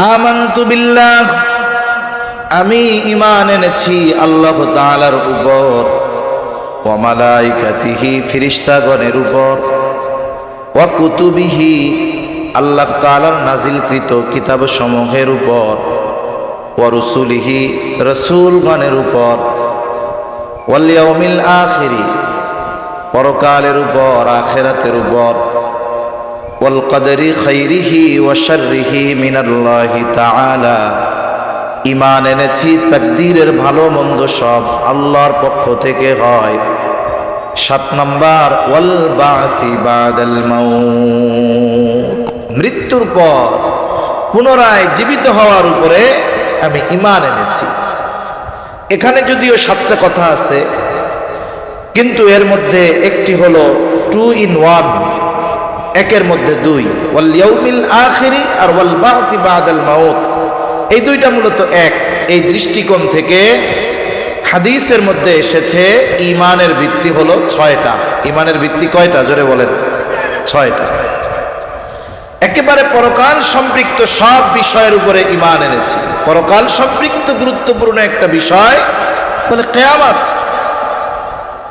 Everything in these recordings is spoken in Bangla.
আমানতু বিল্লাহ, আমি ঈমান এনেছি আল্লাহ তাআলার উপর, ওয়া মালাইকাতিহি, ফেরেশতাগণের উপর, ওয়া কুতুবিহি, আল্লাহ তাআলার নাজিলকৃত কিতাবসমূহের উপর, ওয়া রুসুলিহি, রাসূলগণের উপর, ওয়াল ইয়াউমিল আখিরি, পরকালের উপর, আখিরাতের উপর, ওয়াল কদরি খাইরিহি ওয়া শাররিহি মিনাল্লাহি তাআলা, ঈমান এনেছি তাকদীরের ভালো মন্দ সব আল্লাহর পক্ষ থেকে হয়। 7 নাম্বার, ওয়াল বা'সি বাদাল মাউত, মৃত্যুর পর পুনরায় জীবিত হওয়ার উপরে আমি ঈমান এনেছি। এখানে যদিও 7টা কথা আছে, কিন্তু এর মধ্যে একটি হলো 2 in 1, একের মধ্যে 2, ওয়াল ইয়াউমিল আখিরি আর ওয়াল বা'সি বাদাল মাউত, এই দুইটা মূলত এক। এই দৃষ্টিকোণ থেকে হাদিসের মধ্যে এসেছে ঈমানের ভিত্তি হলো 6টা। ঈমানের ভিত্তি কয়টা? জোরে বলেন। 6টা। একেবারে পরকাল সম্পৃক্ত সব বিষয়ের উপরে ঈমান এনেছি। পরকাল সম্পৃক্ত গুরুত্বপূর্ণ একটা বিষয় বলে কিয়ামত।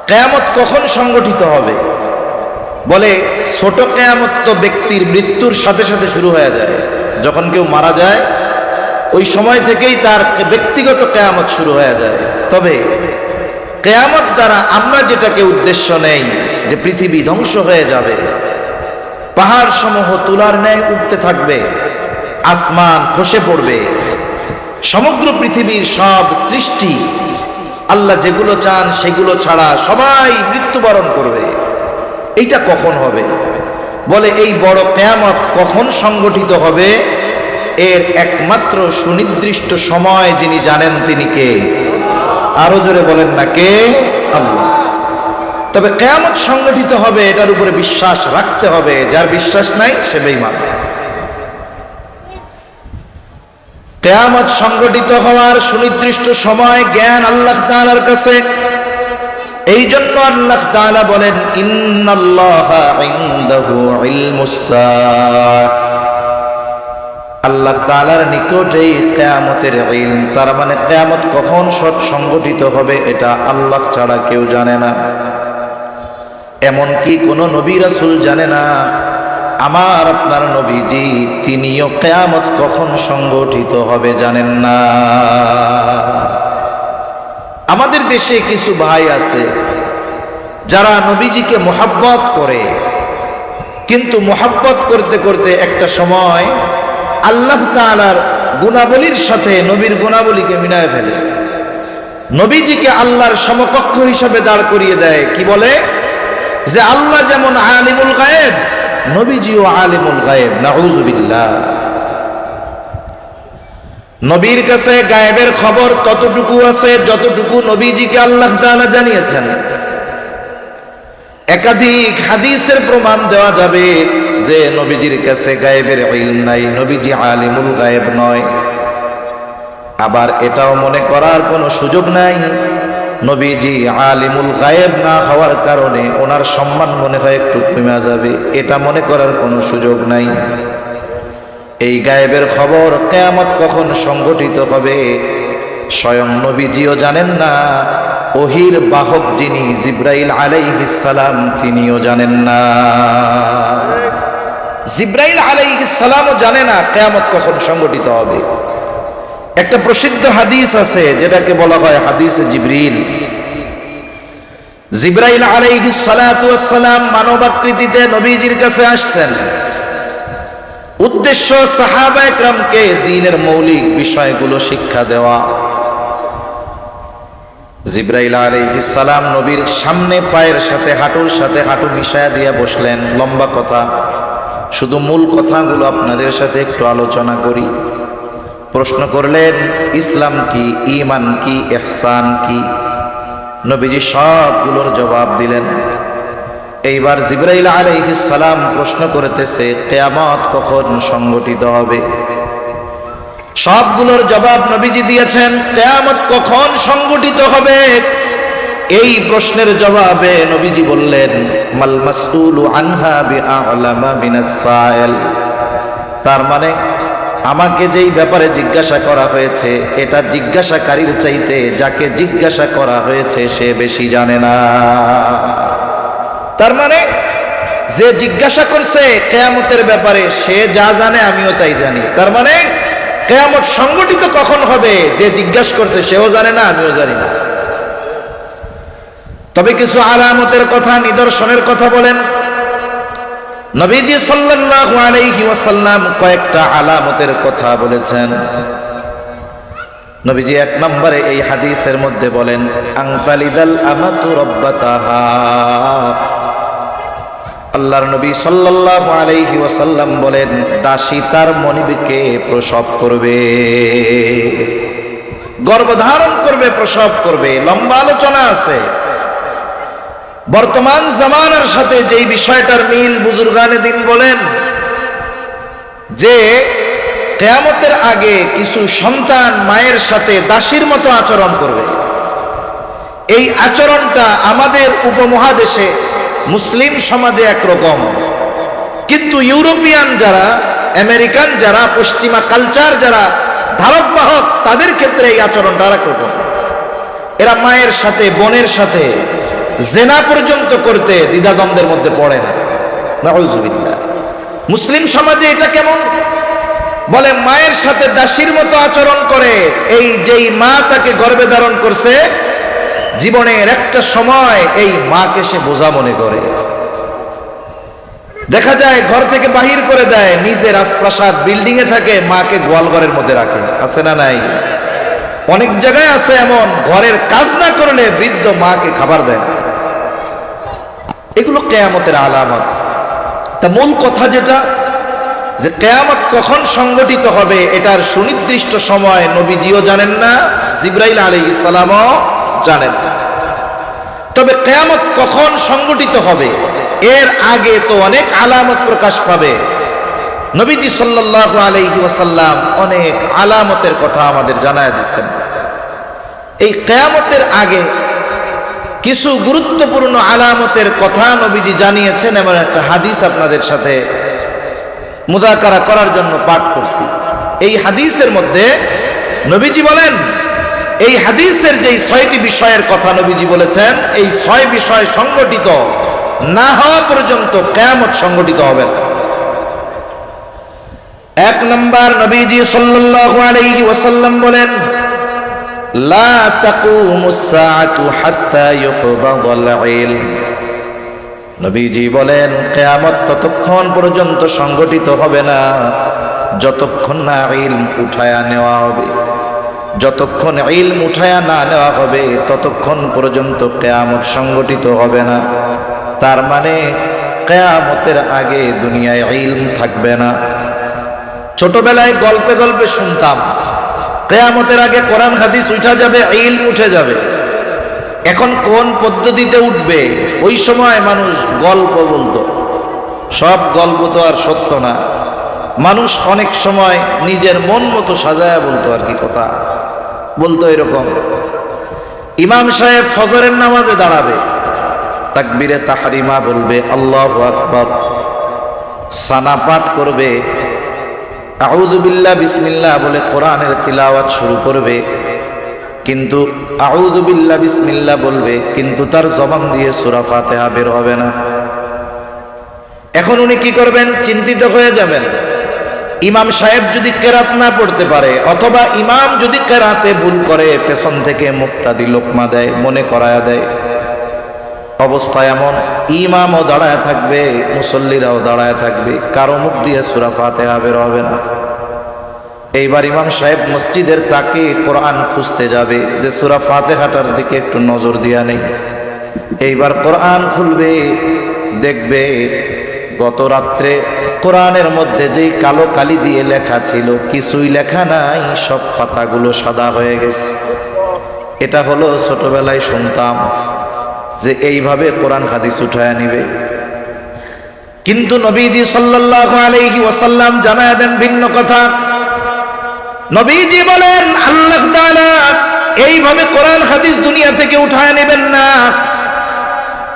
কিয়ামত কখন সংগঠিত হবে? বলে ছোট কিয়ামত তো ব্যক্তির মৃত্যুর সাথে সাথে শুরু হয়ে যায়। যখন কেউ মারা যায় ওই সময় থেকেই তার ব্যক্তিগত কিয়ামত শুরু হয়ে যায়। তবে কিয়ামত দ্বারা আমরা যেটাকে উদ্দেশ্য নেই, যে পৃথিবী ধ্বংস হয়ে যাবে, পাহাড় সমূহ তুলার ন্যায় উঠতে থাকবে, আসমান খসে পড়বে, সমগ্র পৃথিবীর সব সৃষ্টি আল্লাহ যেগুলো চান সেগুলো ছাড়া সবাই মৃত্যুবরণ করবে, এইটা কখন হবে? বলে এই বড় কিয়ামত কখন সংগঠিত হবে এর একমাত্র সুনির্দিষ্ট সময় যিনি জানেন তিনি কে? আরো জোরে বলেন না, কে? আল্লাহ। তবে কিয়ামত সংগঠিত হবে এটার উপরে বিশ্বাস রাখতে হবে। যার বিশ্বাস নাই সে বেঈমান। কিয়ামত সংগঠিত হওয়ার সুনির্দিষ্ট সময় জ্ঞান আল্লাহ তাআলার কাছে। এই জন্য আল্লাহ তাআলা বলেন ইন্নাল্লাহা ইনদাহু ইলমুস সাআহ, আল্লাহ তাআলার নিকটেই কিয়ামতের ইলম। তার মানে কিয়ামত কখন সংগঠিত হবে এটা আল্লাহ ছাড়া কেউ জানে না, এমনকি কোন নবী রাসূল জানে না। আমার আপনার নবীজি তিনিও কিয়ামত কখন সংগঠিত হবে জানেন না। আমাদের দেশে কিছু ভাই আছে যারা নবীজিকে মুহাব্বত করে, কিন্তু মুহাব্বত করতে করতে একটা সময় আল্লাহ তাআলার গুণাবলীর সাথে নবীর গুণাবলীকে মিলায় ফেলে, নবীজিকে আল্লাহর সমকক্ষ হিসাবে দাঁড় করিয়ে দেয়। কি বলে? যে আল্লাহ যেমন আলিমুল গায়েব, নবীজিও আলিমুল গায়েব। নাউযুবিল্লাহ। নবীর কাছে গায়েবের খবর ততটুকু আছে যতটুকু নবীজিকে আল্লাহ তাআলা জানিয়েছেন। একাধিক হাদিসের প্রমাণ দেওয়া যাবে যে নবীজির কাছে গায়েবের ইলম নাই, নবীজি আলিমুল গায়েব নয়। আবার এটাও মনে করার কোনো সুযোগ নাই নবীজি আলিমুল গায়েব না হওয়ার কারণে ওনার সম্মান মনে হয় একটু কমে যাবে, এটা মনে করার কোনো সুযোগ নাই। এই গায়েবের খবর কিয়ামত কখন সংগঠিত হবে স্বয়ং নবীজিও জানেন না, ওহির বাহক যিনি জিবরাইল আলাইহিস সালাম তিনিও জানেন না। জিবরাইল আলাইহিস সালামও জানে না কিয়ামত কখন সংগঠিত হবে। একটা প্রসিদ্ধ হাদিস আছে যেটাকে বলা হয় হাদিসে জিবরিল। জিবরাইল আলাইহিস সালাতু ওয়াস সালাম মানবাকৃতিতে নবীজির কাছে আসছেন। উদ্দেশ্য সাহাবায়ে কেরামকে দ্বীনের মৌলিক বিষয়গুলো শিক্ষা দেওয়া। জিবরাইল আলাইহিস সালাম নবীর সামনে পায়ের সাথে হাঁটুর সাথে হাঁটু মিশায়া দিয়া বসলেন। লম্বা কথা, শুধু মূল কথাগুলো আপনাদের সাথে একটু আলোচনা করি। প্রশ্ন করলেন ইসলাম কি, ঈমান কি, ইহসান কি? নবীজি সবগুলোর জবাব দিলেন। এইবার জিবরাইল আলাইহিস সালাম প্রশ্ন করতেছে কিয়ামত কখন সংগঠিত হবে? সবগুলোর জবাব নবীজি দিয়েছেন। কিয়ামত কখন সংগঠিত হবে এই প্রশ্নের জবাবে নবীজি বললেন মাল মাসউলু আনহা বিআলামা মিনাস সাইল। তার মানে আমাকে যেই ব্যাপারে জিজ্ঞাসা করা হয়েছে এটা জিজ্ঞাসাকারীর চাইতে যাকে জিজ্ঞাসা করা হয়েছে সে বেশি জানে না। তার মানে যে জিজ্ঞাসা করছে কিয়ামতের ব্যাপারে সে যা জানে আমিও তাই জানি। তার মানে কিয়ামত সংগঠিত কখন হবে যে জিজ্ঞাসা করছে সেও জানে না আমিও জানি না। তবে কিছু আলামতের কথা, নিদর্শনের কথা বলেন নবীজি সাল্লাল্লাহু আলাইহি ওয়াসাল্লাম। কয়েকটা আলামতের কথা বলেছেন নবীজি। এক নম্বরে এই হাদিসের মধ্যে বলেন আনতালিদাল আমাতু রাব্বাতাহা। আল্লাহর নবী সাল্লাল্লাহু আলাইহি ওয়াসাল্লাম বলেন দাসী তার মনিবকে প্রসব করবে, গর্ভধারণ করবে, প্রসব করবে। লম্বা আলোচনা আছে। বর্তমান জামানার সাথে যেই বিষয়টার মিল বুজুর্গানে দিন বলেন যে কিয়ামতের আগে কিছু সন্তান মায়ের সাথে দাসীর মতো আচরণ করবে। এই আচরণটা আমাদের উপমহাদেশে মুসলিম সমাজে একরকম, কিন্তু ইউরোপিয়ান যারা, আমেরিকান যারা, পশ্চিমা কালচার যারা ধারক বাহক তাদের ক্ষেত্রে এই আচরণটা একরকম। এরা মায়ের সাথে বোনের সাথে জেনা পর্যন্ত করতে দ্বিধাদ্বন্দ্বের মধ্যে পড়ে না। নাউজুবিল্লাহ। মুসলিম সমাজে এটা কেমন? বলে মায়ের সাথে দাসীর মতো আচরণ করে। এই যেই মা তাকে গর্ভে ধারণ করছে জীবনের একটা সময় এই মাকে সে বোঝা মনে করে। দেখা যায় ঘর থেকে বাহির করে দেয়, নিজে রাজপ্রাসাদ বিল্ডিং এ থাকে, মাকে গোয়ালঘরের মধ্যে রাখে। আছে না নাই? অনেক জায়গায় আছে এমন, ঘরের কাজ না করলে বৃদ্ধ মাকে খাবার দেয় না। এগুলো কিয়ামতের আলামত। তা মূল কথা যেটা, যে কিয়ামত কখন সংগঠিত হবে এটার সুনির্দিষ্ট সময় নবীজিও জানেন না, জিবরাইল আলাইহিস সালামও জানেন না। তবে কিয়ামত কখন সংগঠিত হবে এর আগে তো অনেক আলামত প্রকাশ পাবে। নবীজি সাল্লাল্লাহু আলাইহি ওয়াসাল্লাম অনেক আলামতের কথা আমাদের জানায় দিয়েছেন। এই কিয়ামতের আগে কিছু গুরুত্বপূর্ণ আলামতের কথা নবীজি জানিয়েছেন, এমন একটা হাদিস আপনাদের সাথে মুযাকারা করার জন্য পাঠ করছি। এই হাদিসের মধ্যে নবীজি বলেন, এই হাদিসের যেই 6টি বিষয়ের কথা নবীজি বলেছেন, এই 6 বিষয় সংগঠিত না হওয়া পর্যন্ত কিয়ামত সংগঠিত হবে না। এক নম্বর, নবীজি সাল্লাল্লাহু আলাইহি ওয়াসাল্লাম বলেন লা তাকুমুস সাআতু হাত্তা ইউকবাদাল ইলম। নবীজি বলেন কিয়ামত ততক্ষণ পর্যন্ত সংগঠিত হবে না যতক্ষণ না ইলম উঠায়া নেওয়া হবে। যতক্ষণ ইলম উঠায়া না নেওয়া হবে ততক্ষণ পর্যন্ত কিয়ামত সংগঠিত হবে না। তার মানে কিয়ামতের আগে দুনিয়ায় ইলম থাকবে না। ছোটবেলায় গল্পে গল্পে শুনতাম কিয়ামতের আগে কোরআন হাদিস উঠা যাবে, ইলম উঠে যাবে। এখন কোন পদ্ধতিতে উঠবে? ওই সময় মানুষ গল্প বলতো। সব গল্প তো আর সত্য না। মানুষ অনেক সময় নিজের মন মতো সাজায়া বলতো আর কি কথা বলতো। এরকম ইমাম সাহেব ফজরের নামাজে দাঁড়াবে, তাকবীরে তাহরিমা বলবে, আল্লাহু আকবার, সানা পাঠ করবে, আউযু বিল্লাহ বিসমিল্লাহ বলে কোরআনের তিলাওয়াত শুরু করবে। কিন্তু আউযু বিল্লাহ বিসমিল্লাহ বলবে, কিন্তু তার জবান দিয়ে সূরা ফাতিহা বের হবে না। এখন উনি কি করবেন? চিন্তিত হয়ে যাবেন। ইমাম সাহেব যদি কেরাত না পড়তে পারে, অথবা ইমাম যদি কেরাতে ভুল করে, পেছন থেকে মুক্তাদি লোকমা দেয়, মনে করায়া দেয়, অবস্থা এমন ইমামও দাঁড়ায় থাকবে, মুসল্লিরাও দাঁড়ায় থাকবে, কারো মুখ দিয়ে সূরা ফাতিহা বের হবে না। এইবার ইমাম সাহেব মসজিদের তাকে কোরআন খুঁজতে যাবে যে সূরা ফাতিহাটার দিকে একটু নজর দিয়া নেই। এইবার কোরআন খুলবে, দেখবে গত রাত্রে কোরআনের মধ্যে যেই কালো কালি দিয়ে লেখা ছিল কিছুই লেখা নাই, সব পাতাগুলো সাদা হয়ে গেছে। এটা হলো ছোটবেলায় শুনতাম যে এইভাবে কোরআন হাদিস উঠায়া নিবে। কিন্তু নবীজি সাল্লাল্লাহু আলাইহি ওয়াসাল্লাম জানায় দেন ভিন্ন কথা। নবীজি বলেন আল্লাহ তাআলা এইভাবে কোরআন হাদিস দুনিয়া থেকে উঠায় নেবেন না।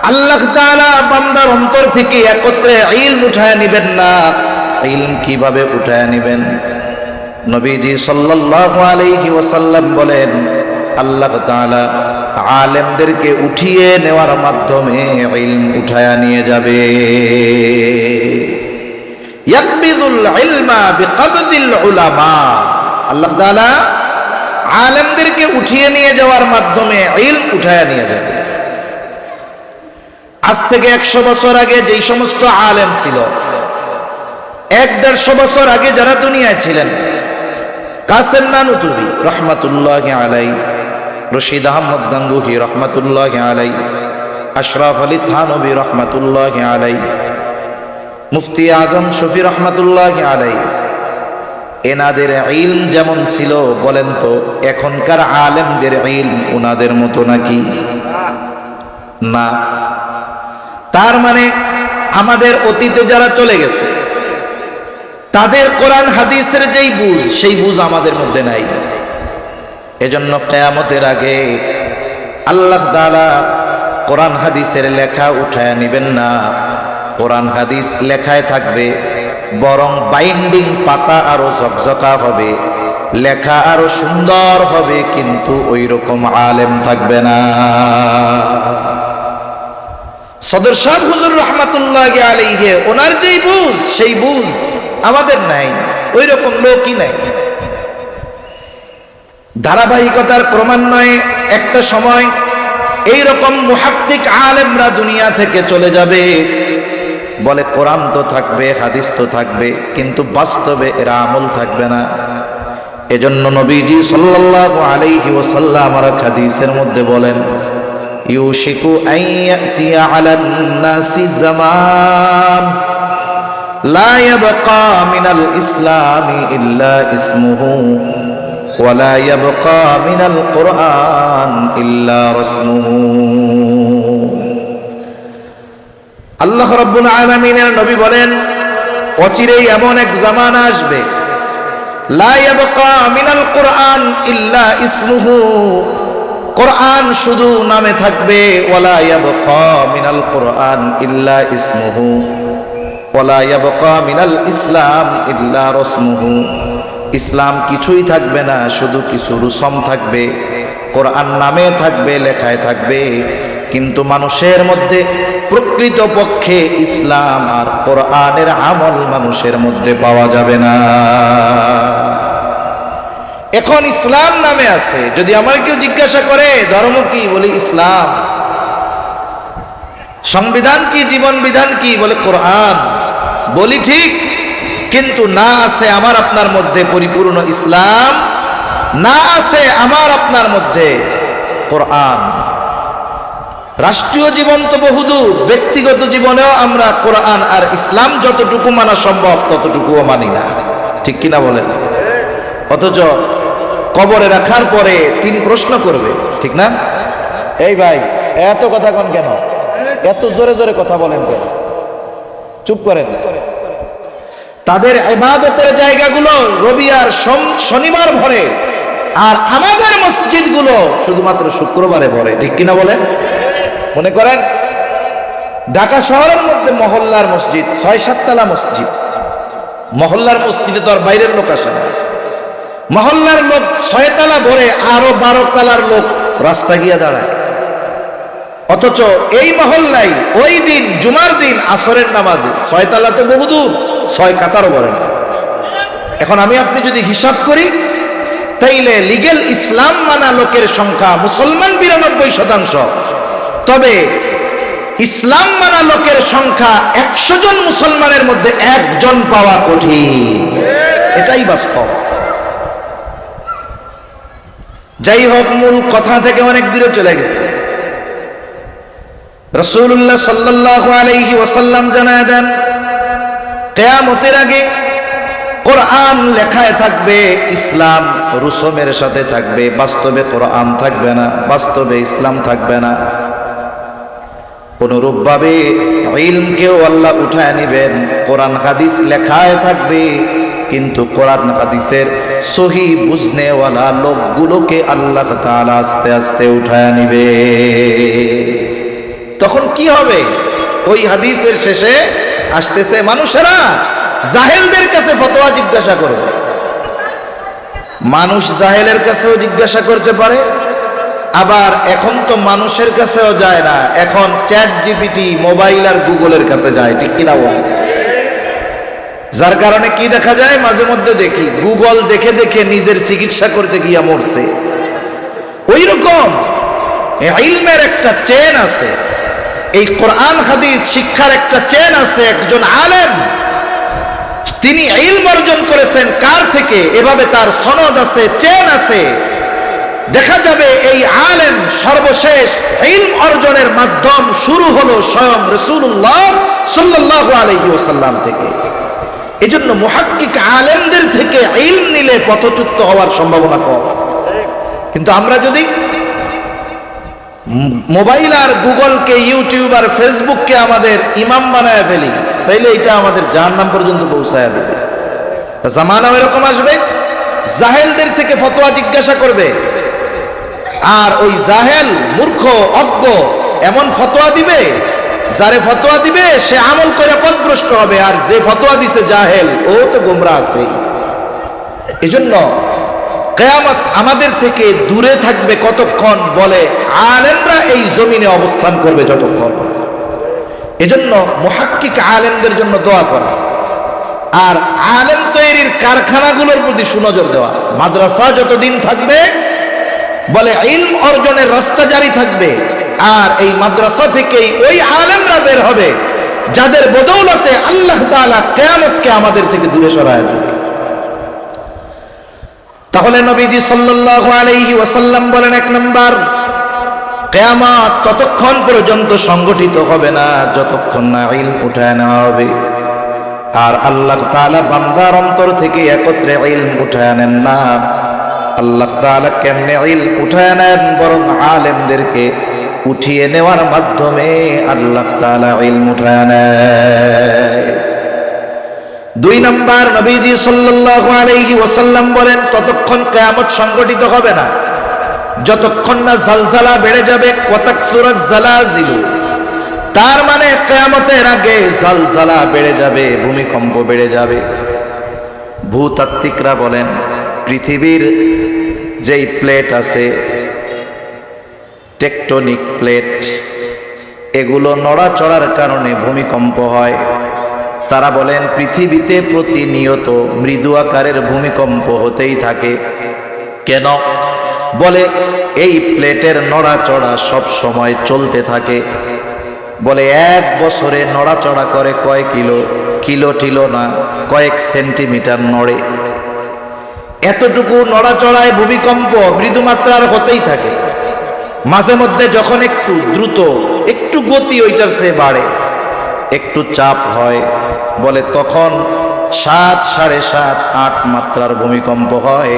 আল্লাহ তাআলা বান্দার অন্তর থেকে একত্রে ইলম উঠায় নেবেন না। ইলম কিভাবে উঠায় নেবেন? নবীজি সাল্লাল্লাহু আলাইহি ওয়াসাল্লাম বলেন, আল্লাহ তাআলা আলেমদেরকে উঠিয়ে নেওয়ার মাধ্যমে ইলম উঠায়া নিয়ে যাবে। ইয়াকবিদুল ইলমা বিকবদিল উলামা, আল্লাহ তাআলা আলেমদেরকে উঠিয়ে নিয়ে যাওয়ার মাধ্যমে ইলম উঠায়া নিয়ে যাবে। আজ থেকে 100 বছর আগে যেই সমস্ত আলেম ছিল, 100-150 বছর আগে যারা দুনিয়ায় ছিলেন, কাসেম নানুতুবি রহমাতুল্লাহি আলাইহি, রশিদ আহমদ গাঙ্গুহি রহমাতুল্লাহি আলাইহি, আশরাফ আলী থানবী রহমাতুল্লাহি আলাইহি, মুফতি আজম শফি রহমাতুল্লাহি আলাইহি, এনাদের ইলম যেমন ছিল, বলেন তো এখনকার আলেমদের ইলম ওনাদের মতো নাকি? না। তার মানে আমাদের অতীতে যারা চলে গেছে তাদের কোরআন হাদিসের যেই বুঝ, সেই বুঝ আমাদের মধ্যে নাই। এজন্য কিয়ামতের আগে আল্লাহ তাআলা কোরআন হাদিসের লেখা উঠায় নেবেন না, কোরআন হাদিস লেখায় থাকবে, বরং বাইন্ডিং পাতা আরো ঝকঝকা হবে, লেখা আরো সুন্দর হবে, কিন্তু ওই রকম আলেম থাকবে না। সদর শাহ হুজুর রহমাতুল্লাহি আলাইহি, ওনার যেই বুঝ, সেই বুঝ আমাদের নাই, ওই রকম লোকই নাই। ধারাবাহিকতার ক্রমান্বয়ে একটা সময় এই রকম মুহাক্কিক আলেমরা দুনিয়া থেকে চলে যাবে, বলে কোরআন তো থাকবে, হাদিস তো থাকবে, কিন্তু বাস্তবে এরা আমল থাকবে না। এজন্য নবীজি সাল্লাল্লাহু আলাইহি ওয়াসাল্লাম আর হাদিসের মধ্যে বলেন, ইউশিকু আন ইয়াতিয়া আলান নাসি জামান লা ইয়াবকা মিনাল ইসলামি ইল্লা ইসমুহু ওয়া লা ইয়াবকা মিনাল কুরআন ইল্লা রাসমুহু। আল্লাহ রাব্বুল আলামিনের নবী বলেন, অচিরেই এমন এক জামানা আসবে, লা ইয়াবকা মিনাল কুরআন ইল্লা ইসমুহু, কোরআন শুধু নামে থাকবে, ওয়ালা ইয়াবকা মিনাল কুরআন ইল্লা ইসমুহু ওয়ালা ইয়াবকা মিনাল ইসলাম ইল্লা রাসমুহু, ইসলাম কিছুই থাকবে না, শুধু কিছু রুসম থাকবে, কোরআন নামে থাকবে, লেখায় থাকবে, কিন্তু মানুষের মধ্যে প্রকৃত পক্ষে ইসলাম আর কোরআনের আমল মানুষের মধ্যে পাওয়া যাবে না। এখন ইসলাম নামে আছে, যদি আমার কেউ জিজ্ঞাসা করে ধর্ম কি, বলি ইসলাম। সংবিধান কি, জীবন বিধান কি, বলে কোরআন। বলি ঠিক, কিন্তু না আছে আমার আপনার মধ্যে পরিপূর্ণ ইসলাম, না আছে আমার আপনার মধ্যে কোরআন। রাষ্ট্রীয় জীবন তো বহুদূর, ব্যক্তিগত জীবনেও আমরা কোরআন আর ইসলাম যতটুকু মানা সম্ভব ততটুকুও মানি না, ঠিক কিনা বলেন? অথচ কবরে রাখার পরে 3 প্রশ্ন করবে, ঠিক না? এই ভাই, এত কথা কন কেন? এত জোরে জোরে কথা বলেন কেন? চুপ করেন। তাদের ইবাদতের জায়গাগুলো রবি আর শনিবার ভরে, আর আমাদের মসজিদগুলো শুধুমাত্র শুক্রবারে ভরে, ঠিক কিনা বলেন? মনে করেন ঢাকা শহরের মধ্যে মহল্লার মসজিদ 6-7 তলা মসজিদ, মহল্লার মসজিদে তো আর বাইরের লোক আসে না, মহল্লার লোক 6 তলা ভরে, আরো 12 তলার লোক রাস্তা গিয়া দাঁড়ায়। অথচ এই মহল্লায় ওই দিন জুমার দিন আসরের নামাজে 6 তলা তো বহুদূর, 6 কাতারও ভরে না। এখন আমি আপনি যদি হিসাব করি, তাইলে লিগেল ইসলাম মানা লোকের সংখ্যা মুসলমান 92%, তবে ইসলাম মানা লোকের সংখ্যা 100 জন মুসলমানের মধ্যে 1 জন পাওয়া কঠিন, এটাই বাস্তব। যাই হোক, মূল কথা থেকে অনেক দূরে চলে গেছে। রাসূলুল্লাহ সাল্লাল্লাহু আলাইহি ওয়াসাল্লাম জানায় দেন, কিয়ামতের আগে কোরআন লেখায় থাকবে, ইসলাম রুসুমের সাথে থাকবে, বাস্তবে কোরআন থাকবে না, বাস্তবে ইসলাম থাকবে না। অনুরূপভাবে ইলমকেও আল্লাহ উঠায় নেবেন, কোরআন হাদিস লেখায় থাকবে, কিন্তু কোরআন হাদিসের সহি বুঝনেওয়ালা লোকগুলোকে আল্লাহ তাআলা আস্তে আস্তে উঠায় নিবে। তখন কি হবে? ওই হাদিসের শেষে আসতেছে মানুষেরা জাহেলদের কাছে ফতোয়া জিজ্ঞাসা করবে, মানুষ জাহেলের কাছেও জিজ্ঞাসা করতে পারে, আবার এখন তো মানুষের কাছেও যায় না, এখন চ্যাট জিপিটি, মোবাইল আর গুগলের কাছে যায়, ঠিক কিনা বলে? যার কারণে কি দেখা যায়, মাঝে মধ্যে দেখি গুগল দেখে দেখে নিজের চিকিৎসা করতে গিয়া মরছে। ওই রকম ইলমের একটা চেন আছে, এই কোরআন হাদিস শিক্ষার একটা চেন আছে। একজন আলেম তিনি ইলম অর্জন করেছেন কার থেকে, এভাবে তার সনদ আছে, চেন আছে। দেখা যাবে এই আলেম সর্বশেষ ইলম অর্জনের মাধ্যম শুরু হলো স্বয়ং রাসূলুল্লাহ সাল্লাল্লাহু আলাইহি ওয়াসাল্লাম থেকে। এজন্য মুহাক্কিক আলেমদের থেকে ইলম নিলে পথচ্যুত হওয়ার সম্ভাবনা কম। কিন্তু আমরা যদি মোবাইল আর গুগলকে, ইউটিউব আর ফেসবুককে আমাদের ইমাম বানায় ফেলি, তাইলে এটা আমাদের জাহান্নাম পর্যন্ত পৌঁছায় দেবে। জামানাও এরকম আসবে, জাহেলদের থেকে ফতোয়া জিজ্ঞাসা করবে, আর ওই জাহেল মূর্খ অজ্ঞ এমন ফতোয়া দিবে, যারে ফতোয়া দিবে সে আমল করে পথভ্রষ্ট হবে, আর যে ফতোয়া দিছে জাহেল ও তো গোমরা আছে। এজন্য কিয়ামত আমাদের থেকে দূরে থাকবে কতক্ষণ, বলে আলেমরা এই জমিনে অবস্থান করবে যতক্ষণ। এজন্য মুহাক্কিক আলেমদের জন্য দোয়া করা, আর আলেম তৈরির কারখানাগুলোর প্রতি সুনজর দেওয়া। মাদ্রাসা যতদিন থাকবে বলে ইলম অর্জনের রাস্তা জারি থাকবে, আর এই মাদ্রাসা থেকেই ওই আলেমরা বের হবে যাদের বদৌলতে আল্লাহ তাআলা কিয়ামতকে আমাদের থেকে দূরে সরায় দেবে। তাহলে নবীজি সাল্লাল্লাহু আলাইহি ওয়াসাল্লাম বলেন, এক নাম্বার, কিয়ামত ততক্ষণ পর্যন্ত সংগঠিত হবে না যতক্ষণ না ইলম উঠায় নেওয়া হবে। আর আল্লাহ তাআলা বান্দার অন্তর থেকে একত্রে ইলম উঠায় নেন না। আল্লাহ তাআলা কেমনে ইলম উঠায় নেন, বরং আলেমদেরকে উঠিয়ে নেওয়ার মাধ্যমে আল্লাহ তাআলা ইলম উঠায় নেয়। দুই নাম্বার, নবীজি সাল্লাল্লাহু আলাইহি ওয়াসাল্লাম বলেন, ততক্ষণ কিয়ামত সংগঠিত হবে না যতক্ষণ না জালজালা বেড়ে যাবে, ওয়াতাকসুরাজ জালাজিল। তার মানে কিয়ামতের আগে জালজালা বেড়ে যাবে, ভূমিকম্প বেড়ে যাবে। ভূতাত্ত্বিকরা বলেন, পৃথিবীর যেই প্লেট আছে, টেকটনিক প্লেট, এগুলো নড়াচড়ার কারণে ভূমিকম্প হয়। তারা বলেন পৃথিবীতে প্রতিনিয়ত মৃদু আকারের ভূমিকম্প হতেই থাকে। কেন? বলে এই প্লেটের নড়াচড়া সব সময় চলতে থাকে। বলে এক বছরে নড়াচড়া করে কয় কিলো, কিলো টিলো না, কয়েক সেন্টিমিটার নড়ে। এতটুকু নড়াচড়ায় ভূমিকম্প মৃদু মাত্রার হতেই থাকে। মাঝে মধ্যে যখন একটু দ্রুত, একটু গতি ওইটার চেয়ে বাড়ে, একটু চাপ হয়, বলে তখন 7, 7.5, 8 মাত্রার ভূমিকম্প হয়।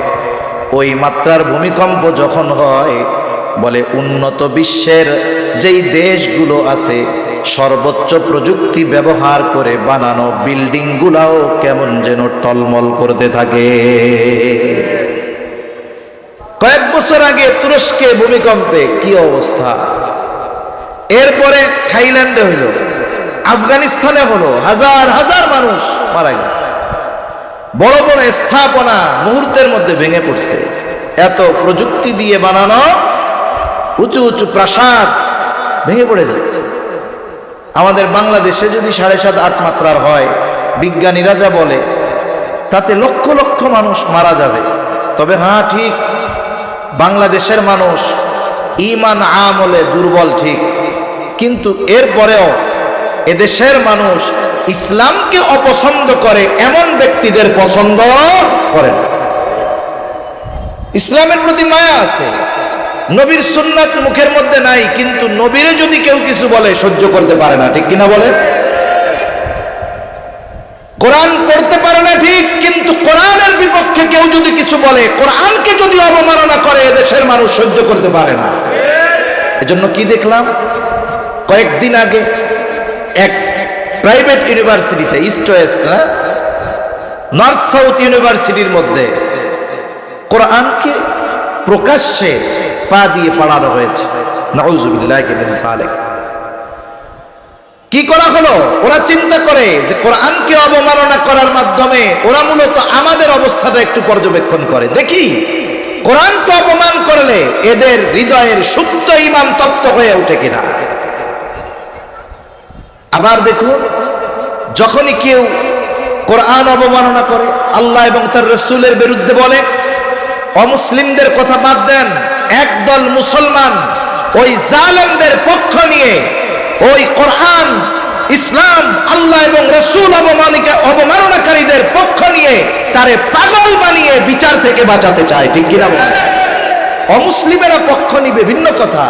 ওই মাত্রার ভূমিকম্প যখন হয়, বলে উন্নত বিশ্বের যেই দেশগুলো আছে সর্বোচ্চ প্রযুক্তি ব্যবহার করে বানানো বিল্ডিং গুলাও কেমন যেন টলমল করতে থাকে। কয়েক বছর আগে তুরস্কে ভূমিকম্পে কি অবস্থা, এরপরে থাইল্যান্ডে হইল, আফগানিস্তানে হলো, হাজার হাজার মানুষ মারা গেছে। বড় বড় স্থাপনা মুহূর্তের মধ্যে ভেঙে পড়ছে। এত প্রযুক্তি দিয়ে বানানো উঁচু উঁচু প্রাসাদ ভেঙে পড়ে যাচ্ছে। আমাদের বাংলাদেশে যদি 7.5, 8 মাত্রার হয়, বিজ্ঞানীরা যা বলে তাতে লক্ষ লক্ষ মানুষ মারা যাবে। তবে হ্যাঁ, ঠিক, বাংলাদেশের মানুষ ঈমান আমলে দুর্বল ঠিক, কিন্তু এরপরেও এদেশের মানুষ ইসলামকে অপছন্দ করে এমন ব্যক্তিদের পছন্দ করে না। ইসলামের প্রতি মায়া আছে, নবীর সুন্নাত মুখের মধ্যে নাই, কিন্তু নবীরে যদি কেউ কিছু বলে সহ্য করতে পারে না, ঠিক কিনা বলে? কোরআন পড়তে পারে না ঠিক, কিন্তু কোরআনের বিপক্ষে কেউ যদি কিছু বলে, কোরআনকে যদি অবমাননা করে, এদেশের মানুষ সহ্য করতে পারে না। এজন্য কি দেখলাম কয়েকদিন আগে এক প্রাইভেট ইউনিভার্সিটিতে, ইস্ট ওয়েস্ট না, নর্থ সাউথ ইউনিভার্সিটির মধ্যে কোরআনকে প্রকাশ্যে পা দিয়ে পড়ানো হয়েছে। নাউযুবিল্লাহি মিন যালিক। কি করা হলো? ওরা চিন্তা করে যে কোরআনকে অবমাননা করার মাধ্যমে ওরা মূলত আমাদের অবস্থাটা একটু পর্যবেক্ষণ করে, দেখি কোরআনকে অপমান করলে এদের হৃদয়ের সুপ্ত ঈমান তপ্ত হয়ে ওঠে কিনা। আবার দেখুন, যখনই কেউ কোরআন অবমাননা করে, আল্লাহ এবং তার রাসূলের বিরুদ্ধে বলে, অমুসলিমদের কথা বাদ দেন, একদল মুসলমান ওই জালেমদের পক্ষ নিয়ে ওই কোরআন, ইসলাম, আল্লাহ এবং রাসূল অবমাননাকারীদের পক্ষ নিয়ে তারে পাগল বানিয়ে বিচার থেকে বাঁচাতে চায়, ঠিক কিনা বলেন? অমুসলিমেরা পক্ষ নিবে ভিন্ন কথা,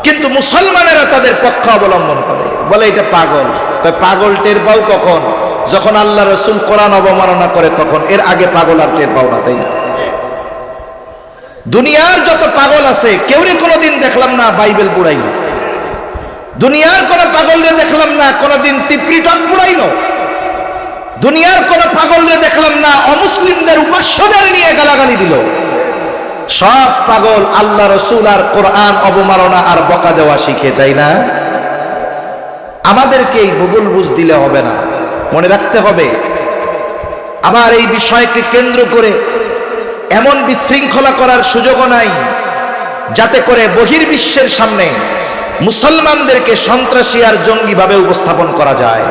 কিন্তু মুসলমানেরা তাদের পক্ষ অবলম্বন করে, বলে এটা পাগল। পাগল টের পাও কখন? যখন আল্লাহ রাসূল কোরআন অবমাননা করে তখন। এর আগে পাগল আর টের পাও না, তাই না? দুনিয়ার যত পাগল আছে কেউরে কোনোদিন দেখলাম না বাইবেল পুরাইল, দুনিয়ার কোন পাগলরে দেখলাম না কোনদিন ত্রিপিটক পুরাইল, দুনিয়ার কোন পাগলরে দেখলাম না অমুসলিমদের উপাস্যদের নিয়ে গালাগালি দিল। সব পাগল আল্লাহ রাসূল আর কোরআন অবমাননা আর বকা দেওয়া শিখে, তাই না? আমাদেরকে এই ভূগোল বুঝ দিলে হবে না, মনে রাখতে হবে। আবার এই বিষয়কে কেন্দ্র করে এমন বিশৃঙ্খলা করার সুযোগও নাই যাতে করে বহির্বিশ্বের সামনে মুসলমানদেরকে সন্ত্রাসী আর জঙ্গি ভাবে উপস্থাপন করা যায়।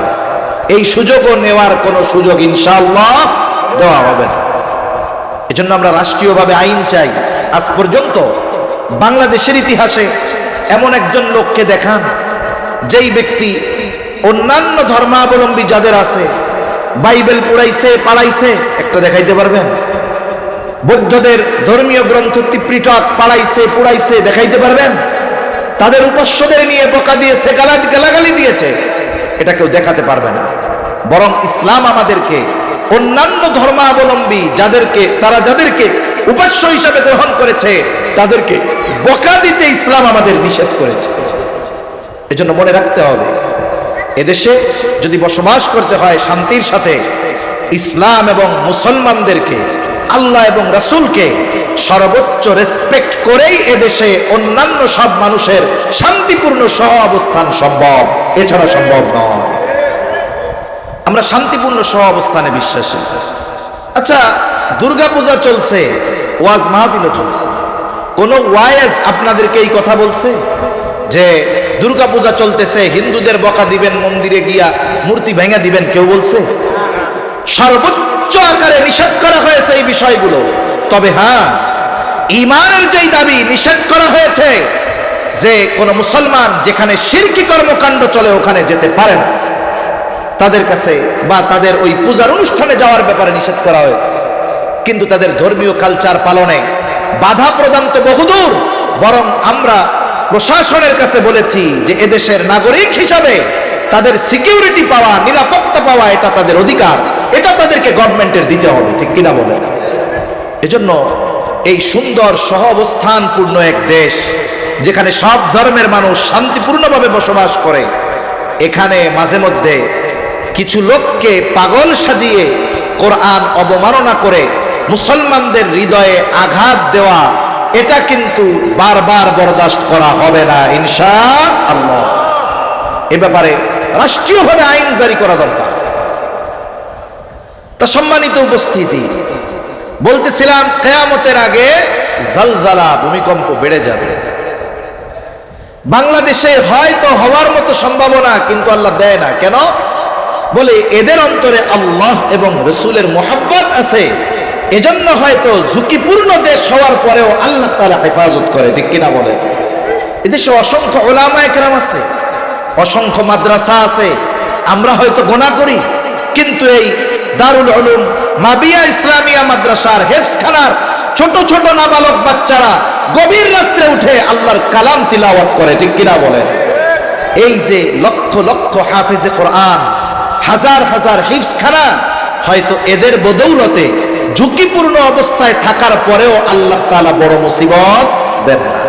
এই সুযোগও নেওয়ার কোনো সুযোগ ইনশাআল্লাহ দেওয়া হবে না। এজন্য আমরা রাষ্ট্রীয়ভাবে আইন চাই। আজ পর্যন্ত বাংলাদেশের ইতিহাসে এমন একজন লোককে দেখান যেই ব্যক্তি অন্যান্য ধর্মাবলম্বী যাদের আছে বাইবেল পুরাইছে, পালাইছে, একটা দেখাইতে পারবেন? বৌদ্ধদের ধর্মীয় গ্রন্থ ত্রিপিটক পালাইছে, পুরাইছে, দেখাইতে পারবেন? তাদের উপাস্যদের নিয়ে বকা দিয়েছে, গালাগালি দিয়েছে, এটা কেউ দেখাতে পারবে না। বরং ইসলাম আমাদেরকে অন্যান্য ধর্মাবলম্বী যাদেরকে উপাস্য হিসাবে গ্রহণ করেছে তাদেরকে বকা দিতে ইসলাম আমাদের নিষেধ করেছে। এজন্য মনে রাখতে হবে, এদেশে যদি বসবাস করতে হয় শান্তির সাথে, ইসলাম এবং মুসলমানদেরকে, আল্লাহ এবং রাসূলকে সর্বোচ্চ রেসপেক্ট করেই এদেশে অন্যান্য সব মানুষের শান্তিপূর্ণ সহ অবস্থান সম্ভব, এছাড়া সম্ভব নয়। আমরা শান্তিপূর্ণ সহ অবস্থানে বিশ্বাসী। আচ্ছা, দুর্গাপূজা চলছে, ওয়াজ মাহফিলও চলছে, কোন ওয়াইজ আপনাদেরকে এই কথা বলছে যে দুর্গাপূজা চলতেছে, হিন্দুদের বকা দিবেন, মন্দিরে গিয়া মূর্তি ভেঙে দিবেন? কেউ বলছে? সর্বোচ্চ আকারে নিষেধ করা হয়েছে এই বিষয়গুলো। তবে হ্যাঁ, ঈমানের যেই দাবি নিষেধ করা হয়েছে যে কোন মুসলমান যেখানে শিরকি কর্মকাণ্ড চলে ওখানে যেতে পারে না, তাদের কাছে বা তাদের ওই পূজার অনুষ্ঠানে যাওয়ার ব্যাপারে নিষেধ করা হয়েছে। কিন্তু তাদের ধর্মীয় কালচার পালনে বাধা প্রদান তো বহুদূর। বরং আমরা প্রশাসনের কাছে বলেছি যে এদেশের নাগরিক হিসাবে তাদের সিকিউরিটি পাওয়া, নিরাপত্তা পাওয়া, এটা তাদের অধিকার, এটা তাদেরকে গভর্নমেন্টের দিতে হবে, ঠিক কিনা বলেন? এজন্য এই সুন্দর সহ অবস্থানপূর্ণ এক দেশ যেখানে সব ধর্মের মানুষ শান্তিপূর্ণভাবে বসবাস করে, এখানে মাঝে মধ্যে কিছু লোককে পাগল সাজিয়ে কোরআন অবমাননা করে মুসলমানদের হৃদয়ে আঘাত দেওয়া, এটা কিন্তু বারবার বরদাস্ত করা হবে না ইনশাআল্লাহ। এ ব্যাপারে রাষ্ট্রীয়ভাবে আইন জারি করা দরকার। তা সম্মানিত উপস্থিতি, বলতেছিলাম কিয়ামতের আগে জালজালা, ভূমিকম্প বেড়ে যাবে। বাংলাদেশে হয়তো হওয়ার মতো সম্ভাবনা, কিন্তু আল্লাহ দেয় না। কেন? বলে এদের অন্তরে আল্লাহ এবং রাসূলের মুহাব্বত আছে, এজন্য হয়তো ঝুঁকিপূর্ণ দেশ হওয়ার পরেও আল্লাহ তাআলা হেফাজত করে, ঠিক কিনা বলে? এদেশে অসংখ্য উলামায়ে কেরাম আছে, অসংখ্য মাদ্রাসা আছে, আমরা হয়তো গোনা করি, কিন্তু এই দারুল উলুম মাবিয়া ইসলামিয়া মাদ্রাসার হেফজখানার ছোট ছোট নাবালক বাচ্চারা গভীর রাত্রে উঠে আল্লাহর কালাম তিলাওয়াত করে, ঠিক কিনা বলেন? এই যে লক্ষ লক্ষ হাফেজে কোরআন, হাজার হাজার হিফজখানা, হয়তো এদের বদৌলতে ঝুঁকিপূর্ণ অবস্থায় থাকার পরেও আল্লাহ তাআলা বড় মুসিবত দেন না।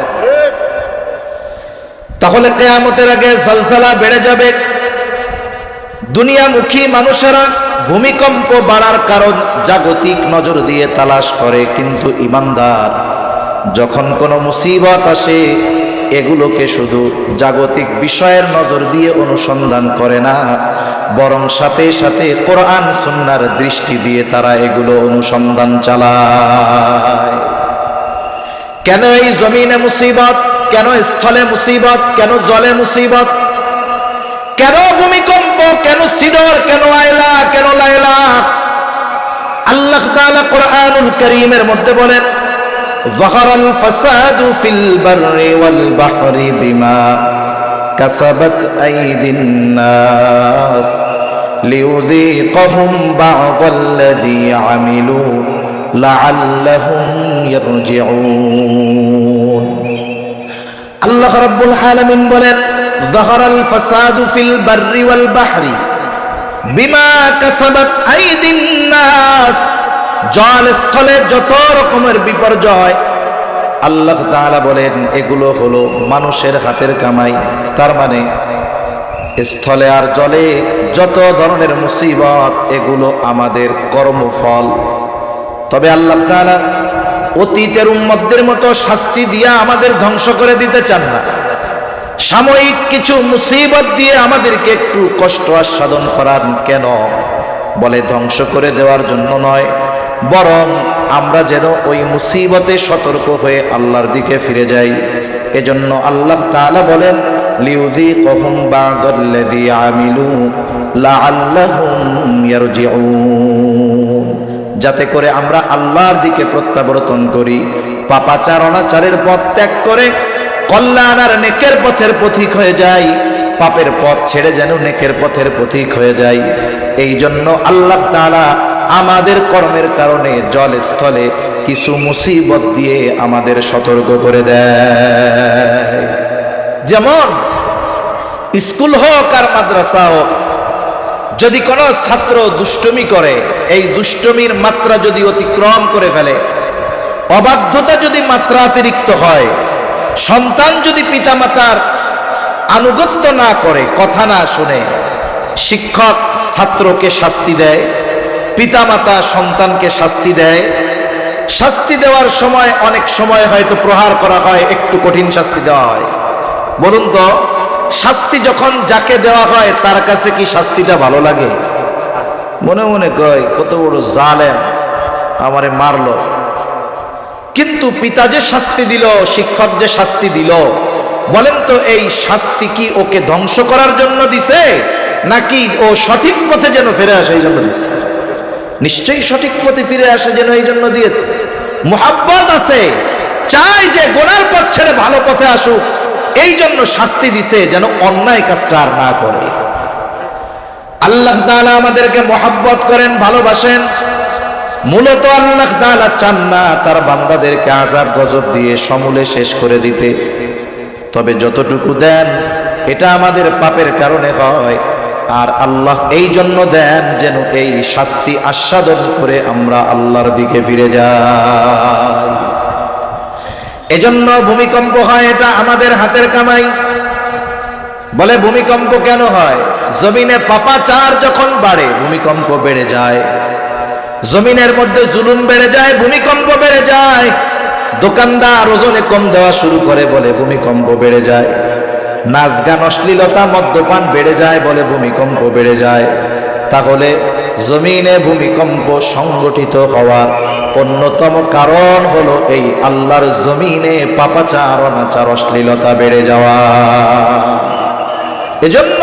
তাহলে কিয়ামতের আগে জালজালা বেড়ে যাবে। দুনিয়ামুখী মানুষেরা ভূমিকম্প বাড়ার কারণ জাগতিক নজর দিয়ে তালাশ করে, কিন্তু ঈমানদার যখন কোনো মুসিবত আসে এগুলোকে শুধু জাগতিক বিষয়ের নজর দিয়ে অনুসন্ধান করে না, বরং সাথে সাথে কোরআন সুন্নাহর দৃষ্টি দিয়ে তারা এগুলো অনুসন্ধান চালায়। কেন এই জমিনে মুসিবত, কেন স্থলে মুসিবত, কেন জলে মুসিবত, কেন ভূমিকম্প, কেন সিডর, কেন আয়লা, কেন লায়লা? আল্লাহ তাআলা কোরআনুল কারীমের মধ্যে বলেন, যাহারাল ফাসাদু ফিল বাররি ওয়াল বাহরি বিমা কাসাবাত আইদিন নাস লিয়ুযীকাহুম বা'দাল্লাযী আমিলু লাআল্লাহুম ইয়ারজিউন। আল্লাহ রাব্বুল আলামিন বলেন, যাহারাল ফাসাদু ফিল বাররি ওয়াল বাহরি বিমা কাসাবাত আইদিন নাস। জল স্থলে যত রকমের বিপর্যয়, আল্লাহ তাআলা বলেন এগুলো হলো মানুষের হাতের কামাই। তার মানে স্থলে আর জলে যত ধরনের মুসিবত, এগুলো আমাদের কর্মফল। তবে আল্লাহ তাআলা অতীতের উম্মতদের মতো শাস্তি দিয়া আমাদের ধ্বংস করে দিতে চান না। সাময়িক কিছু মুসিবত দিয়ে আমাদেরকে একটু কষ্ট আস্বাদন করান কেন? বলে ধ্বংস করে দেওয়ার জন্য নয়, বরং আমরা যেন ওই মুসিবতে সতর্ক হয়ে আল্লাহর দিকে ফিরে যাই। এজন্য আল্লাহ তাআলা বলেন, লিয়ুযীকাহুম বা'দাল্লাযী আমিলু লাআল্লাহুম ইয়ারজিউন, যাতে করে আমরা আল্লাহর দিকে প্রত্যাবর্তন করি, পাপাচার অনাচারের পথ ত্যাগ করে কল্যাণ আর নেকের পথের পথিক হয়ে যাই, পাপের পথ ছেড়ে যেন নেকের পথের পথিক হয়ে যাই। এই জন্য আল্লাহ তাআলা আমাদের কর্মের কারণে জল স্থলে কিছু মুসিবত দিয়ে আমাদের সতর্ক করে দেয়। যেমন স্কুল হোক আর মাদ্রাসা হোক, যদি কোনো ছাত্র দুষ্টুমি করে, এই দুষ্টুমির মাত্রা যদি অতিক্রম করে ফেলে, অবাধ্যতা যদি মাত্রা অতিরিক্ত হয়, সন্তান যদি পিতামাতার আনুগত্য না করে, কথা না শুনে, শিক্ষক ছাত্রকে শাস্তি দেয়, পিতামাতা সন্তানকে শাস্তি দেয়। শাস্তি দেওয়ার সময় অনেক সময় হয়তো প্রহার করা হয়, একটু কঠিন শাস্তি দেওয়া হয়। বলুন তো, শাস্তি যখন যাকে দেওয়া হয় তার কাছে কি শাস্তিটা ভালো লাগে? মনে মনে কয় কত বড় জালেম, আমারে মারলো। কিন্তু পিতা যে শাস্তি দিল, শিক্ষক যে শাস্তি দিল, বলেন তো এই শাস্তি কি ওকে ধ্বংস করার জন্য দিছে, নাকি ও সঠিক পথে যেন ফিরে আসে এই জন্য দিছে? নিশ্চয়ই সঠিক পথে ফিরে আসে যেন এই জন্য দিয়েছে। মুহাব্বত আছে, চাই যে গোনার পথ ছেড়ে ভালো পথে আসুক, এই জন্য শাস্তি দিছে যেন অন্যায় কাজটা আর না করে। আল্লাহ তাআলা আমাদেরকে মুহাব্বত করেন, ভালোবাসেন। মূলত আল্লাহ তাআলা চান না তার বান্দাদেরকে আযাব গজব দিয়ে সমূলে শেষ করে দিতে। তবে যতটুকু দেন এটা আমাদের পাপের কারণে হয়, আর আল্লাহ এই জন্য দেন যেন এই শাস্তি আস্বাদন করে আমরা আল্লাহর দিকে ফিরে যাই। এজন্য ভূমিকম্প হয়, এটা আমাদের হাতের কামাই। বলে ভূমিকম্প কেন হয়? জমিনে পাপাচার যখন বাড়ে ভূমিকম্প বেড়ে যায়, জমিনের মধ্যে জুলুম বেড়ে যায়, ভূমিকম্প বেড়ে যায়। দোকানদার ওজনে কম দেওয়া শুরু করে, বলে ভূমিকম্প বেড়ে যায়। নাচ গান অশ্লীলতা মদ্যপান বেড়ে যায়, বলে ভূমিকম্প বেড়ে যায়। তাহলে জমিনে ভূমিকম্প সংগঠিত হওয়ার অন্যতম কারণ হলো এই আল্লাহর জমিনে পাপাচার অনাচার অশ্লীলতা বেড়ে যাওয়া। এজন্য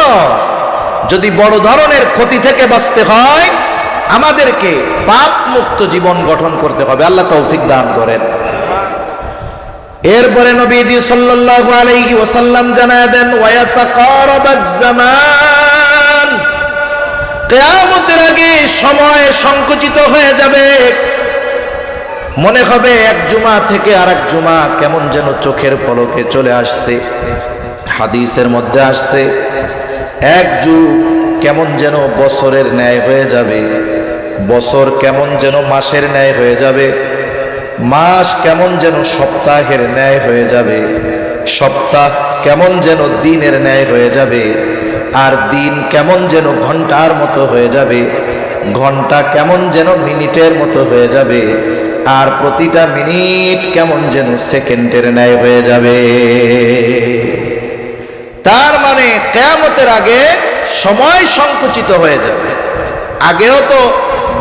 যদি বড় ধরনের ক্ষতি থেকে বাঁচতে হয়, আমাদেরকে পাপ মুক্ত জীবন গঠন করতে হবে। আল্লাহ তৌফিক দান করেন। এরপরে নবীজি সাল্লাল্লাহু আলাইহি ওয়াসাল্লাম জানায় দেন, ওয়ায়াতাকারাবাজ জামান, কিয়ামতের আগে সময় সংকুচিত হয়ে যাবে। মনে হবে এক জুমা থেকে আরেক জুমা কেমন যেন চোখের পলকে চলে আসছে। হাদিসের মধ্যে আসছে, এক যুগ কেমন যেন বছরের ন্যায় হয়ে যাবে, বছর কেমন যেন মাসের ন্যায় হয়ে যাবে, মাস কেমন যেন সপ্তাহের ন্যায় হয়ে যাবে, সপ্তাহ কেমন যেন দিনের ন্যায় হয়ে যাবে, আর দিন কেমন যেন ঘন্টার মতো হয়ে যাবে, ঘন্টা কেমন যেন মিনিটের মতো হয়ে যাবে, আর প্রতিটা মিনিট কেমন যেন সেকেন্ডের ন্যায় হয়ে যাবে। তার মানে কিয়ামতের আগে সময় সংকুচিত হয়ে যাবে। আগেও তো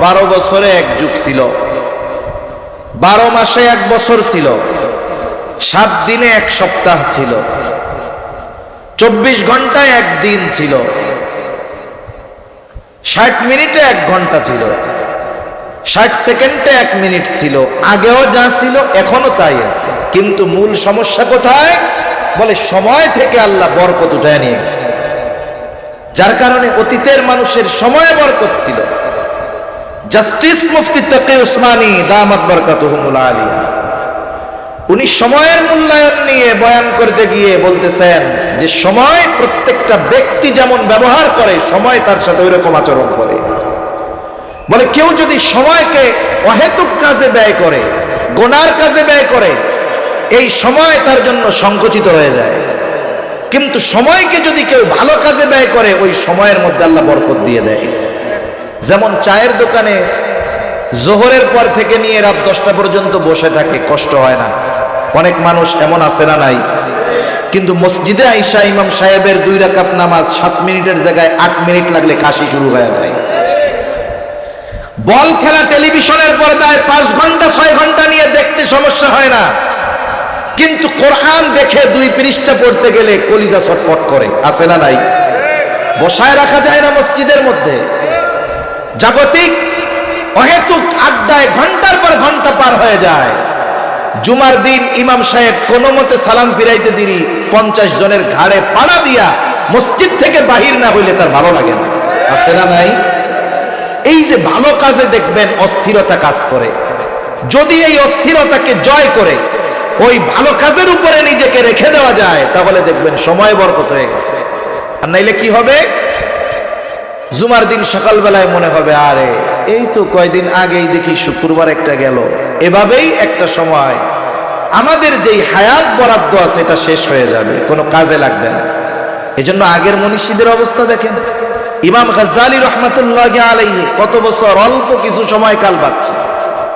12 বছরে এক যুগ ছিল, 12 মাসে এক বছর ছিল, 7 দিনে এক সপ্তাহ ছিল, 24 ঘন্টায় এক দিন ছিল, 60 মিনিটে 1 ঘন্টা ছিল, 60 সেকেন্ডে 1 মিনিট ছিল। আগেও যা ছিল এখনো তাই আছে, কিন্তু মূল সমস্যা কোথায়? বলে সময় থেকে আল্লাহ বরকত উঠায় নিয়ে গেছে, যার কারণে অতীতের মানুষের সময়ে বরকত ছিল। জাস্টিস মুফতি তাকি উসমানী দামাত বরকাতুহুমুল আলিয়া, উনি সময়ের মূল্যায়ন নিয়ে বয়ান করতে গিয়ে বলতেছেন যে সময় প্রত্যেকটা ব্যক্তি যেমন ব্যবহার করে, সময় তার সাথে ওই রকম আচরণ করে। বলে কেউ যদি সময়কে অহেতুক কাজে ব্যয় করে, গুনার কাজে ব্যয় করে, এই সময় তার জন্য সংকুচিত হয়ে যায়। কিন্তু সময়কে যদি কেউ ভালো কাজে ব্যয় করে, ওই সময়ের মধ্যে আল্লাহ বরকত দিয়ে দেয়। যেমন চায়ের দোকানে জোহরের পর থেকে নিয়ে রাত 10টা পর্যন্ত বসে থাকে, কষ্ট হয় না। অনেক মানুষ এমন আছে না নাই? কিন্তু মসজিদে আইসা ইমাম সাহেবের 2 রাকাত নামাজ 7 মিনিটের জায়গায় 8 মিনিট লাগলে কাশি শুরু হয়ে যায়। বল খেলা টেলিভিশনের পর্দায় 5 ঘন্টা 6 ঘন্টা নিয়ে দেখতে সমস্যা হয় না, কিন্তু কোরআন দেখে 2 পৃষ্ঠা পড়তে গেলে কলিজা ছটফট করে, আছে না নাই? বসায় রাখা যায় না মসজিদের মধ্যে। জাগতিক অহেতুক আড্ডায় ঘন্টার পর ঘন্টা পার হয়ে যায়। জুমার দিন ইমাম সাহেব কোনো মতে সালাম ফিরাইতে দেরি 50 জনের ঘাড়ে পাড়া দিয়া মসজিদ থেকে বাহির না হইলে তার ভালো লাগে না, আছে না নাই? এই যে ভালো কাজে দেখবেন অস্থিরতা কাজ করে, যদি এই অস্থিরতাকে জয় করে ওই ভালো কাজের উপরে নিজেকে রেখে দেওয়া যায়, তাহলে দেখবেন সময় বরকত হয়ে গেছে। আর নাইলে কি হবে? জুমার দিন সকালবেলায় মনে হবে আরে এই তো কয়দিন আগেই দেখি শুক্রবার একটা গেল। এভাবেই একটা সময় আমাদের যেই হায়াত বরাদ্দ আছে এটা শেষ হয়ে যাবে, কোনো কাজে লাগবে না। এজন্য আগের মনীষীদের অবস্থা দেখেন। ইমাম গাজ্জালী রহমাতুল্লাহি আলাইহি কত বছর, অল্প কিছু সময় কাল বাঁচছে,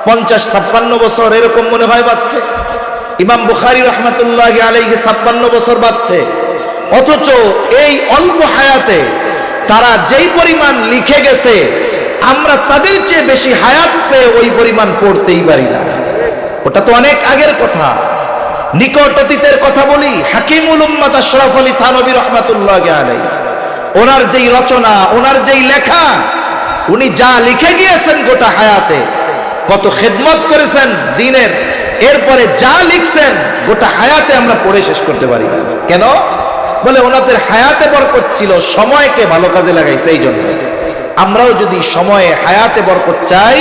50-56 বছর এরকম মনে হয় বাঁচছে। ইমাম বুখারী রহমাতুল্লাহি আলাইহি 56 বছর বাঁচছে। অথচ এই অল্প হায়াতে তারা যেই পরিমাণ লিখে গেছে, আমরা তাদের চেয়ে বেশি হায়াত পেয়ে ওই পরিমাণ পড়তেই পারি না। ওটা তো অনেক আগের কথা। নিকট অতীতের কথা বলি, হাকিমুল উম্মাত আশরাফ আলী থানভী রহমাতুল্লাহি আলাইহি, ওনার যেই রচনা, ওনার যেই লেখা, উনি যা লিখে গিয়েছেন গোটা হায়াতে, কত খেদমত করেছেন দ্বীনের, এরপরে যা লিখছেন গোটা হায়াতে আমরা পড়ে শেষ করতে পারি না। কেন? বলে ওনাদের হায়াতে বরকত ছিল, সময়কে ভালো কাজে লাগাইছে। এই জন্য আমরাও যদি সময়ে হায়াতে বরকত চাই,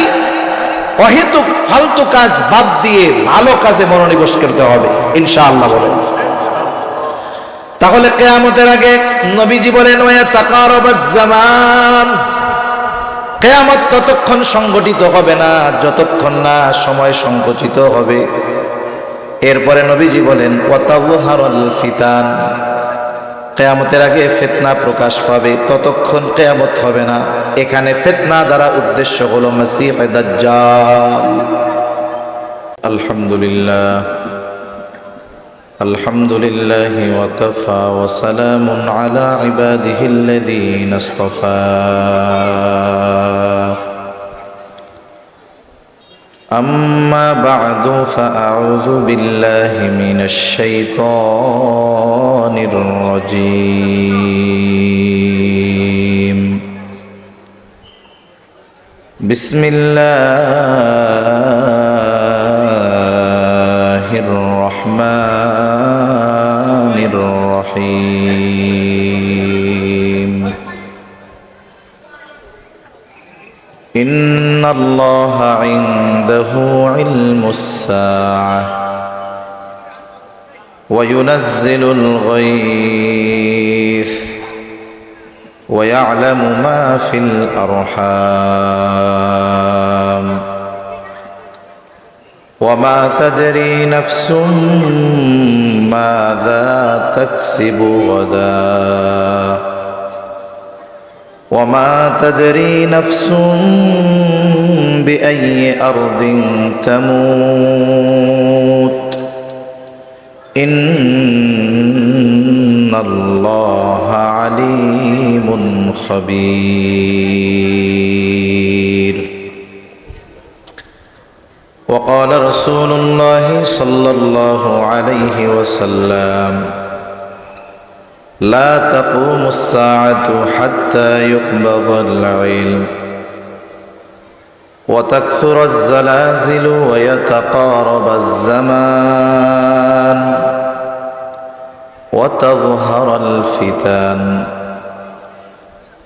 অহেতুক ফালতু কাজ বাদ দিয়ে ভালো কাজে মনোনিবেশ করতে হবে ইনশাআল্লাহ। বলেন তাহলে কিয়ামতের আগে নবীজি বলেন ওয়া তাকারাবাজ জামান, কিয়ামত ততক্ষণ সংগঠিত হবে না যতক্ষণ না সময় সংকুচিত হবে। এরপরে নবীজি বলেন ওয়া তাযহারুল ফিতান, কিয়ামতের আগে ফিতনা প্রকাশ পাবে, ততক্ষণ কিয়ামত হবে না। এখানে ফিতনা দ্বারা উদ্দেশ্য হলো মাসীহ দাজ্জাল। আলহামদুলিল্লাহ, আলহামদুলিল্লাহি ওয়া কাফা ওয়া সালামুন আলা ইবাদিহিল্লাযীনা ইসতাফা। أما بعد فأعوذ بالله من الشيطان الرجيم. بسم الله الرحمن الرحيم. إن الله عنده علم الساعة وينزل الغيث ويعلم ما في الأرحام وما تدري نفس ماذا تكسب غدا وما تدري نفس بأي أرض تموت إن الله عليم خبير. وقال رسول الله صلى الله عليه وسلم: لا تقوم الساعة حتى يقبض العلم وتكثر الزلازل ويتقارب الزمان وتظهر الفتن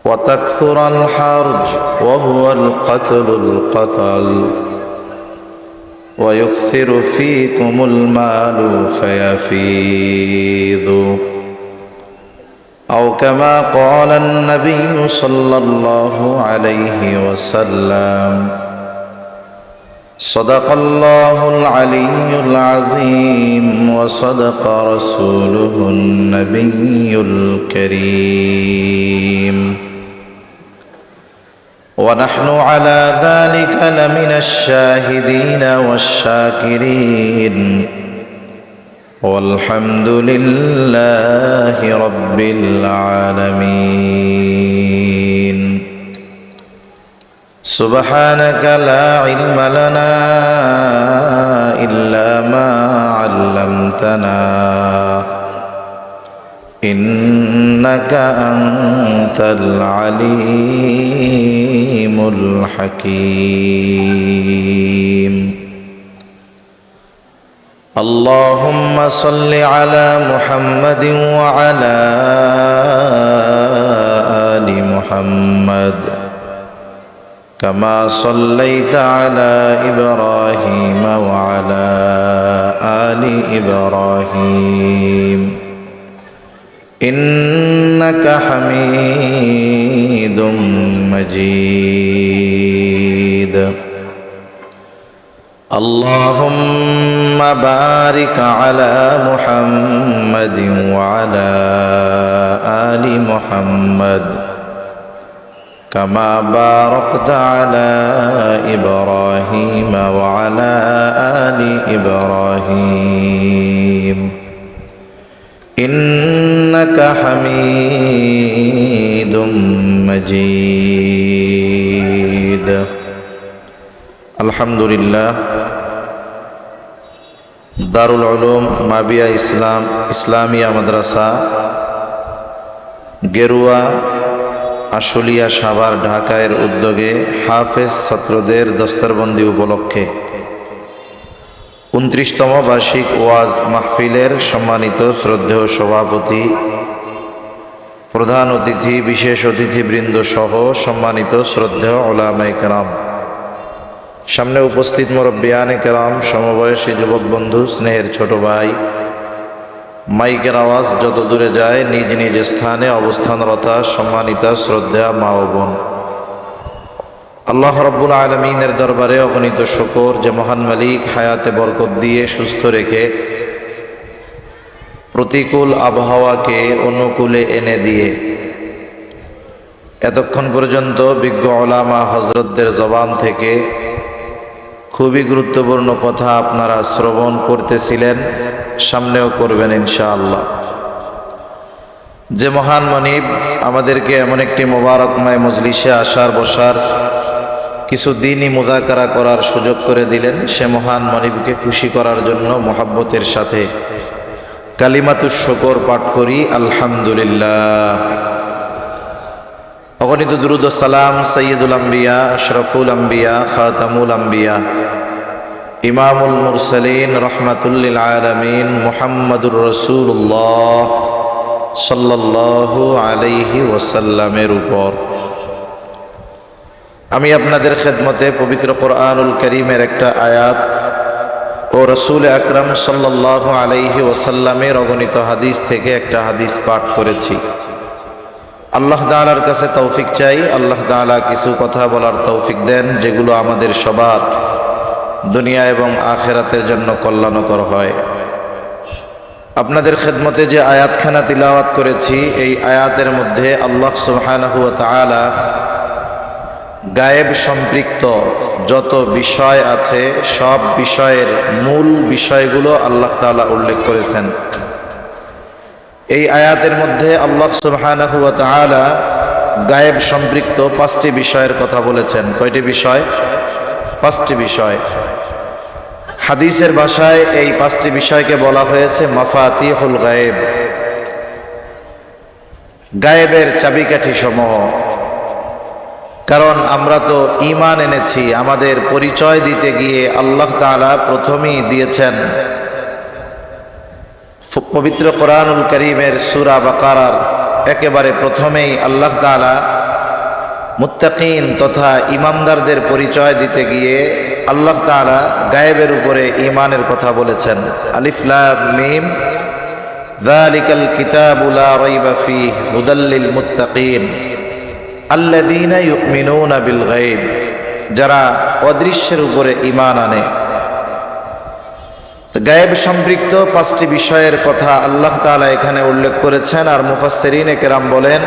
وتكثر الحرج وهو القتل ويكثر فيكم المال فيفيض، أو كما قال النبي صلى الله عليه وسلم: صدق الله العلي العظيم وصدق رسوله النبي الكريم، ونحن على ذلك لمن الشاهدين والشاكرين، والحمد لله رب العالمين. سبحانك لا علم لنا إلا ما علمتنا إنك أنت العليم الحكيم. اللهم صل على محمد وعلى آل محمد كما صليت على إبراهيم وعلى آل إبراهيم إنك حميد مجيد. اللهم بارك على محمد وعلى آل محمد كما باركت على إبراهيم وعلى آل إبراهيم إنك حميد مجيد. الحمد لله. দারুল উলুম মাবিয়া ইসলামিয়া মাদ্রাসা গেরুয়া আশুলিয়া সাভার ঢাকায়ের উদ্যোগে হাফেজ ছাত্রদের দস্তরবন্দি উপলক্ষে 29তম বার্ষিক ওয়াজ মাহফিলের সম্মানিত শ্রদ্ধেয় সভাপতি, প্রধান অতিথি, বিশেষ অতিথিবৃন্দ সহ সম্মানিত শ্রদ্ধেয় উলামায়ে কেরাম, সামনে উপস্থিত মুরব্বিয়ানে কেরাম, সমবয়সী যুবক বন্ধু, স্নেহের ছোট ভাই, মাইকের আওয়াজ যত দূরে যায় নিজ নিজ স্থানে অবস্থানরতা সম্মানিতা শ্রদ্ধা মা ও বোন, আল্লাহ রাব্বুল আলামিনের দরবারে অগণিত শুকর যে মহান মালিক হায়াতে বরকত দিয়ে সুস্থ রেখে প্রতিকূল আবহাওয়াকে অনুকূলে এনে দিয়ে এতক্ষণ পর্যন্ত বিজ্ঞ উলামা হযরতদের জবান থেকে খুবই গুরুত্বপূর্ণ কথা আপনারা শ্রবণ করতেছিলেন, সামনেও করবেন ইনশাআল্লাহ। যে মহান মনিব আমাদেরকে এমন একটি মোবারকময় মজলিসে আসার বসার কিছু দিনই মুযাকারা করার সুযোগ করে দিলেন, সে মহান মনিবকে খুশি করার জন্য মোহাব্বতের সাথে কালিমাতুশ শুকর পাঠ করি আলহামদুলিল্লাহ। অগণিত দুরূদ ও সালাম সাইয়্যিদুল আম্বিয়া, আশরাফুল আম্বিয়া, খাতামুল আম্বিয়া, ইমামুল মুরসালিন, রাহমাতুল লিল আলামিন মুহাম্মাদুর রাসূলুল্লাহ সাল্লাল্লাহু আলাইহি ওয়াসাল্লামের উপর। আমি আপনাদের খেদমতে পবিত্র কোরআনুল কারীমের একটা আয়াত ও রাসূল আকরাম সাল্লাল্লাহু আলাইহি ওয়াসাল্লামের অগণিত হাদিস থেকে একটা হাদিস পাঠ করেছি। আল্লাহ তাআলার কাছে তৌফিক চাই, আল্লাহ তাআলা কিছু কথা বলার তৌফিক দেন যেগুলো আমাদের সবার দুনিয়া এবং আখিরাতের জন্য কল্যাণকর হয়। আপনাদের খেদমতে যে আয়াতখানা তিলাওয়াত করেছি, এই আয়াতের মধ্যে আল্লাহ সুবহানাহু ওয়া তাআলা গায়েব সম্পৃক্ত যত বিষয় আছে সব বিষয়ের মূল বিষয়গুলো আল্লাহ তাআলা উল্লেখ করেছেন। এই আয়াতের মধ্যে আল্লাহ সুবহানাহু ওয়া তাআলা গায়েব সম্পৃক্ত 5টি বিষয়ের কথা বলেছেন। কয়টি বিষয়? 5টি বিষয়। হাদিসের ভাষায় এই 5টি বিষয়কে বলা হয়েছে মাফাতিহুল গায়েব, গায়েবের চাবিকাঠি সমূহ। কারণ আমরা তো ঈমান এনেছি, আমাদের পরিচয় দিতে গিয়ে আল্লাহ তাআলা প্রথমেই দিয়েছেন পবিত্র কোরআনুল কারীমের সূরা বাকারার একেবারে প্রথমেই আল্লাহ তাআলা মুত্তাকিন তথা ঈমানদারদের পরিচয় দিতে গিয়ে আল্লাহ তাআলা গায়েবের উপরে ঈমানের কথা বলেছেন। আলিফ লাম মিম যালিকাল কিতাবু লা রাইবা ফীহি হুদাল লিল মুত্তাকিন আল্লাযীনা ইউমিনুনা বিল গায়ব, যারা অদৃশ্যের উপরে ঈমান আনে। গায়েব সম্পৃক্ত 5টি বিষয়ের কথা আল্লাহ তাআলা এখানে উল্লেখ করেছেন। আর মুফাসসিরিনে কেরাম বলেন,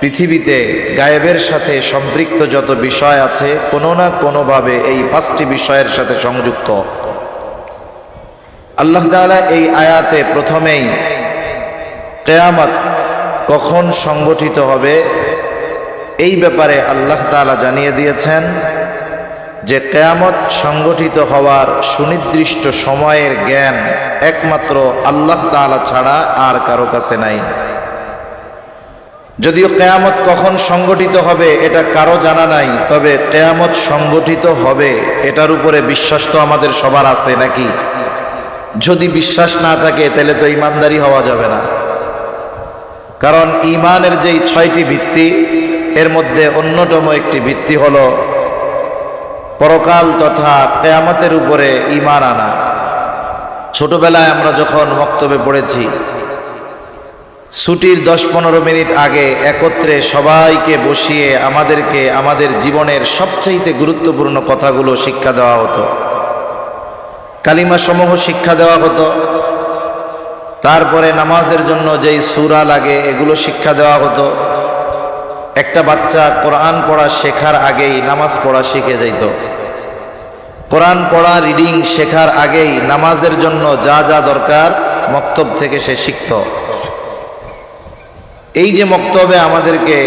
পৃথিবীতে গায়েবের সাথে সম্পৃক্ত যত বিষয় আছে কোনো না কোনোভাবে এই 5টি বিষয়ের সাথে সংযুক্ত। আল্লাহ তাআলা এই আয়াতে প্রথমেই কিয়ামত কখন সংগঠিত হবে এই ব্যাপারে আল্লাহ তাআলা জানিয়ে দিয়েছেন যে কিয়ামত সংগঠিত হওয়ার সুনির্দিষ্ট সময়ের জ্ঞান একমাত্র আল্লাহ তাআলা ছাড়া আর কারো কাছে নাই। যদিও কিয়ামত কখন সংগঠিত হবে এটা কারো জানা নাই, তবে কিয়ামত সংগঠিত হবে এটার উপরে বিশ্বাস তো আমাদের সবার আছে নাকি? যদি বিশ্বাস না থাকে তাহলে তো ঈমানদারি হওয়া যাবে না। কারণ ঈমানের যেই 6টি ভিত্তি এর মধ্যে অন্যতম একটি ভিত্তি হলো পরকাল তথা কিয়ামতের উপরে ঈমান আনা। ছোটবেলায় আমরা যখন মক্তবে পড়েছি, ছুটির 10-15 মিনিট আগে একত্রে সবাইকে বসিয়ে আমাদেরকে আমাদের জীবনের সবচাইতে গুরুত্বপূর্ণ কথাগুলো শিক্ষা দেওয়া হতো, কালিমা সমূহ শিক্ষা দেওয়া হতো। তারপরে নামাজের জন্য যেই সূরা লাগে এগুলো শিক্ষা দেওয়া হতো। একটা বাচ্চা কোরআন পড়া শেখার আগেই নামাজ পড়া শিখে যেত। কোরআন পড়া রিডিং শেখার আগেই নামাজের জন্য যা যা দরকার মক্তব থেকে সে শিখত। এই যে মক্তবে আমাদেরকে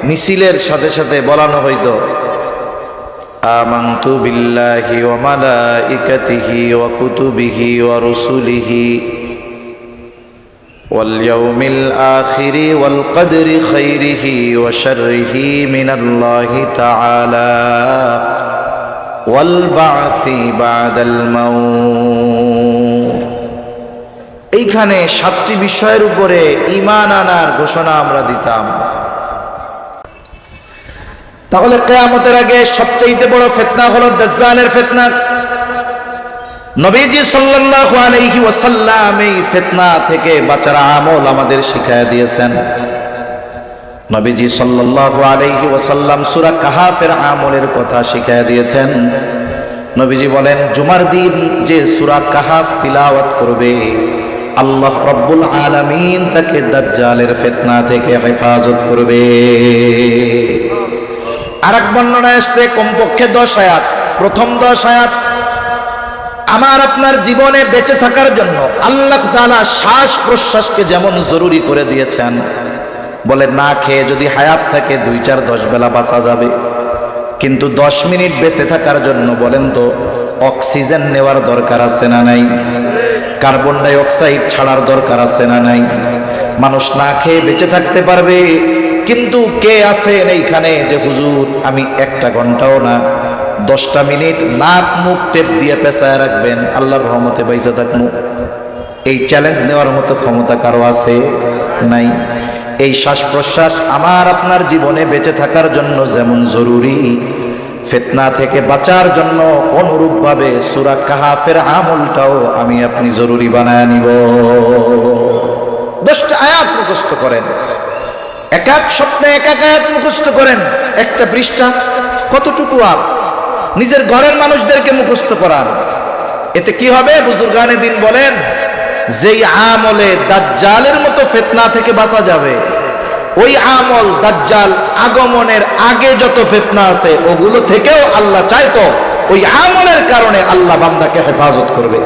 মিছিলের সাথে সাথে বলানো হইতো, আমানতু বিল্লাহি ওয়া মালাইকাতিহি ওয়া কুতুবিহি ওয়া রুসুলিহি ওয়াল ইয়াউমিল আখিরি ওয়াল কদরি খাইরিহি ওয়া শাররিহি মিনাল্লাহি তাআলা ওয়াল বা'সি বা'দাল মাউত। এইখানে 7টি বিষয়ের উপরে ঈমান আনার ঘোষণা আমরা দিতাম। তাহলে কিয়ামতের আগে সবচেয়ে বড় ফিতনা হলো দাজ্জালের ফিতনা। নবীজি সাল্লাল্লাহু আলাইহি ওয়াসাল্লাম এই ফিতনা থেকে বাঁচার আমল আমাদের শিখায়া দিয়েছেন। নবীজি সাল্লাল্লাহু আলাইহি ওয়াসাল্লাম সূরা কাহাফের আমলের কথা শিখায়া দিয়েছেন। নবীজি বলেন, জুমার দিন যে সূরা কাহাফ তিলাওয়াত করবে আল্লাহ রাব্বুল আলামিন তাকে দাজ্জালের ফিতনা থেকে হেফাজত করবে। আরেক বর্ণনায় আসছে কমপক্ষে 10 আয়াত। প্রথম 10 আয়াত আমার আপনার জীবনে বেঁচে থাকার জন্য আল্লাহ তাআলা শ্বাস প্রশ্বাসকে যেমন জরুরি করে দিয়েছেন, বলে না খেয়ে যদি হায়াত থাকে 2-4-10 বেলা বাঁচা যাবে, কিন্তু 10 মিনিট বেঁচে থাকার জন্য বলেন তো অক্সিজেন নেওয়ার দরকার আছে না নাই? কার্বন ডাই অক্সাইড ছাড়ার দরকার আছে না নাই? মানুষ না খেয়ে বেঁচে থাকতে পারবে, কিন্তু কে আছেন এইখানে যে হুজুর আমি 1 ঘন্টাও না 10টা মিনিট নাক মুখ টেপ দিয়ে পেঁচায় রাখবেন, আল্লাহর রহমতে বাইসা থাকবো? এই চ্যালেঞ্জ নেওয়ার মতো ক্ষমতা কারো আছে? নাই। এই শ্বাস প্রশ্বাস আমার আপনার জীবনে বেঁচে থাকার জন্য যেমন জরুরি, ফিতনা থেকে বাঁচার জন্য অনুরূপভাবে সূরা কাহাফের আমলটাও আমি আপনি জরুরি বানায় নিব। 10টা আয়াত মুখস্থ করেন, এক এক স্বপ্নে এক এক আয়াত মুখস্থ করেন। একটা পৃষ্ঠা কতটুকু নিজের ঘরের মানুষদেরকে মুখস্থ করান। এতে কি হবে? বুজুর্গানে দিন বলেন, যেই আমলে দাজ্জালের মতো ফিতনা থেকে বাঁচা যাবে, ওই আমল দাজ্জাল আগমনের আগে যত ফিতনা আছে ওগুলো থেকেও আল্লাহ চাইতো ওই আমলের কারণে আল্লাহ বান্দাকে হেফাজত করবে।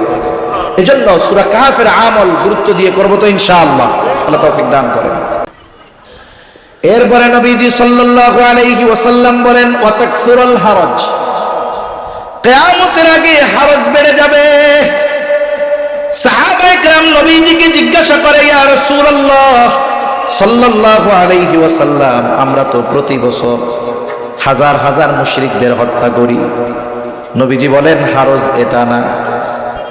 এজন্য সূরা কাহফের আমল গুরুত্ব দিয়ে করব তো ইনশাআল্লাহ, আল্লাহ তৌফিক দান করেন। এরপরে নবীজি সাল্লাল্লাহু আলাইহি ওয়াসাল্লাম বলেন ওয়া তাকসুরুল হারাজ, কিয়ামতের আগে হারাজ বেড়ে যাবে। সাহাবায়ে কেরাম নবীজিকে জিজ্ঞাসা করে, ইয়া রাসূলুল্লাহ সাল্লাল্লাহু আলাইহি ওয়াসাল্লাম, আমরা তো প্রতি বছর হাজার হাজার মুশরিকদের হত্যা করি। নবীজি বলেন হারজ এটা না।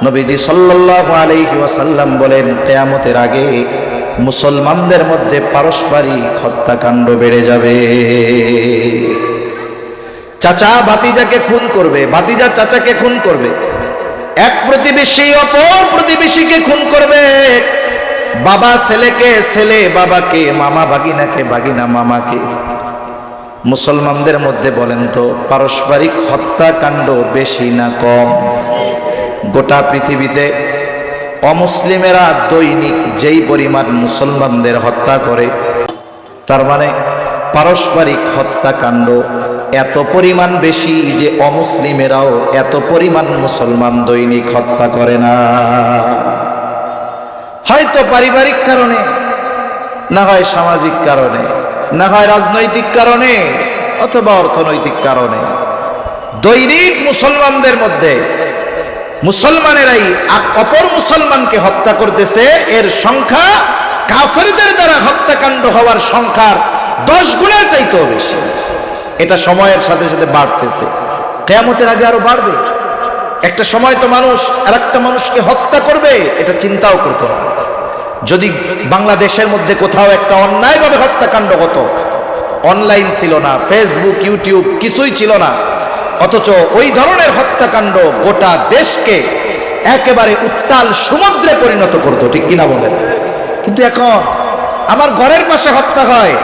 নবীজি সাল্লাল্লাহু আলাইহি ওয়াসাল্লাম বলেন কিয়ামতের আগে মুসলমানদের মধ্যে পারস্পরিক হত্যাকাণ্ড বেড়ে যাবে। চাচা ভাতিজাকে খুন করবে, ভাতিজা চাচাকে খুন করবে, এক প্রতিবেশী অপর প্রতিবেশীকে খুন করবে, বাবা ছেলেকে, ছেলে বাবাকে, মামা ভাগিনাকে, ভাগিনা মামাকে। মুসলমানদের মধ্যে বলেন তো পারস্পরিক হত্যাকাণ্ড বেশি না কম? গোটা পৃথিবীতে অমুসলিমেরা দৈনিক যেই পরিমাণ মুসলমানদের হত্যা করে, তার মানে পারস্পরিক হত্যাকাণ্ড এত পরিমাণ বেশি যে অমুসলিমেরাও এত পরিমাণ মুসলমান দৈনিক হত্যা করে না। হয়তো পারিবারিক কারণে, না হয় সামাজিক কারণে, না হয় রাজনৈতিক কারণে, অথবা অর্থনৈতিক কারণে দৈনিক মুসলমানদের মধ্যে মুসলমানেরাই অপর মুসলমানকে হত্যা করতেছে। এর সংখ্যা কাফেরদের দ্বারা হত্যাকাণ্ড হওয়ার সংখ্যার 10 গুণের চাইতেও বেশি। এটা সময়ের সাথে সাথে বাড়তেছে, কিয়ামতের আগে আরো বাড়বে। একটা সময় তো মানুষ আরেকটা মানুষকে হত্যা করবে এটা চিন্তাও করতো না। যদি বাংলাদেশের মধ্যে কোথাও একটা অন্যায়ভাবে হত্যাকাণ্ড হতো, অনলাইন ছিল না, ফেসবুক ইউটিউব কিছুই ছিল না, অথচ ওই ধরনের হত্যাকাণ্ড গোটা দেশকে একেবারে উত্তাল সমুদ্রে পরিণত করতো, ঠিক কিনা বলেন? কিন্তু এখন আমার ঘরের পাশে হত্যা হয়,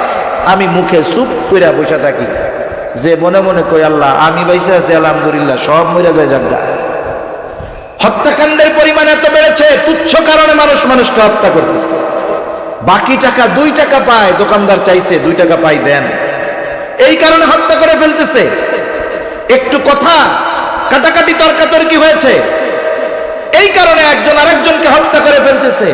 আমি মুখে চুপ করে বসে থাকি, যে মনে মনে কই আল্লাহ আমি বাইসে আছি আলহামদুলিল্লাহ, সব মরে যায় জায়গা। হত্যাকাণ্ডের পরিমাণ এত বেড়েছে, তুচ্ছ কারণে মানুষ মানুষকে হত্যা করতেছে। বাকি টাকা 2 টাকা পায়, দোকানদার চাইছে 2 টাকা পাই দেন, এই কারণে হত্যা করে ফেলতেছে। একটু কথা কাটাকাটি তর্কাতর্কি হয়েছে, এই কারণে একজন আরেকজনকে হত্যা করে ফেলতেছে।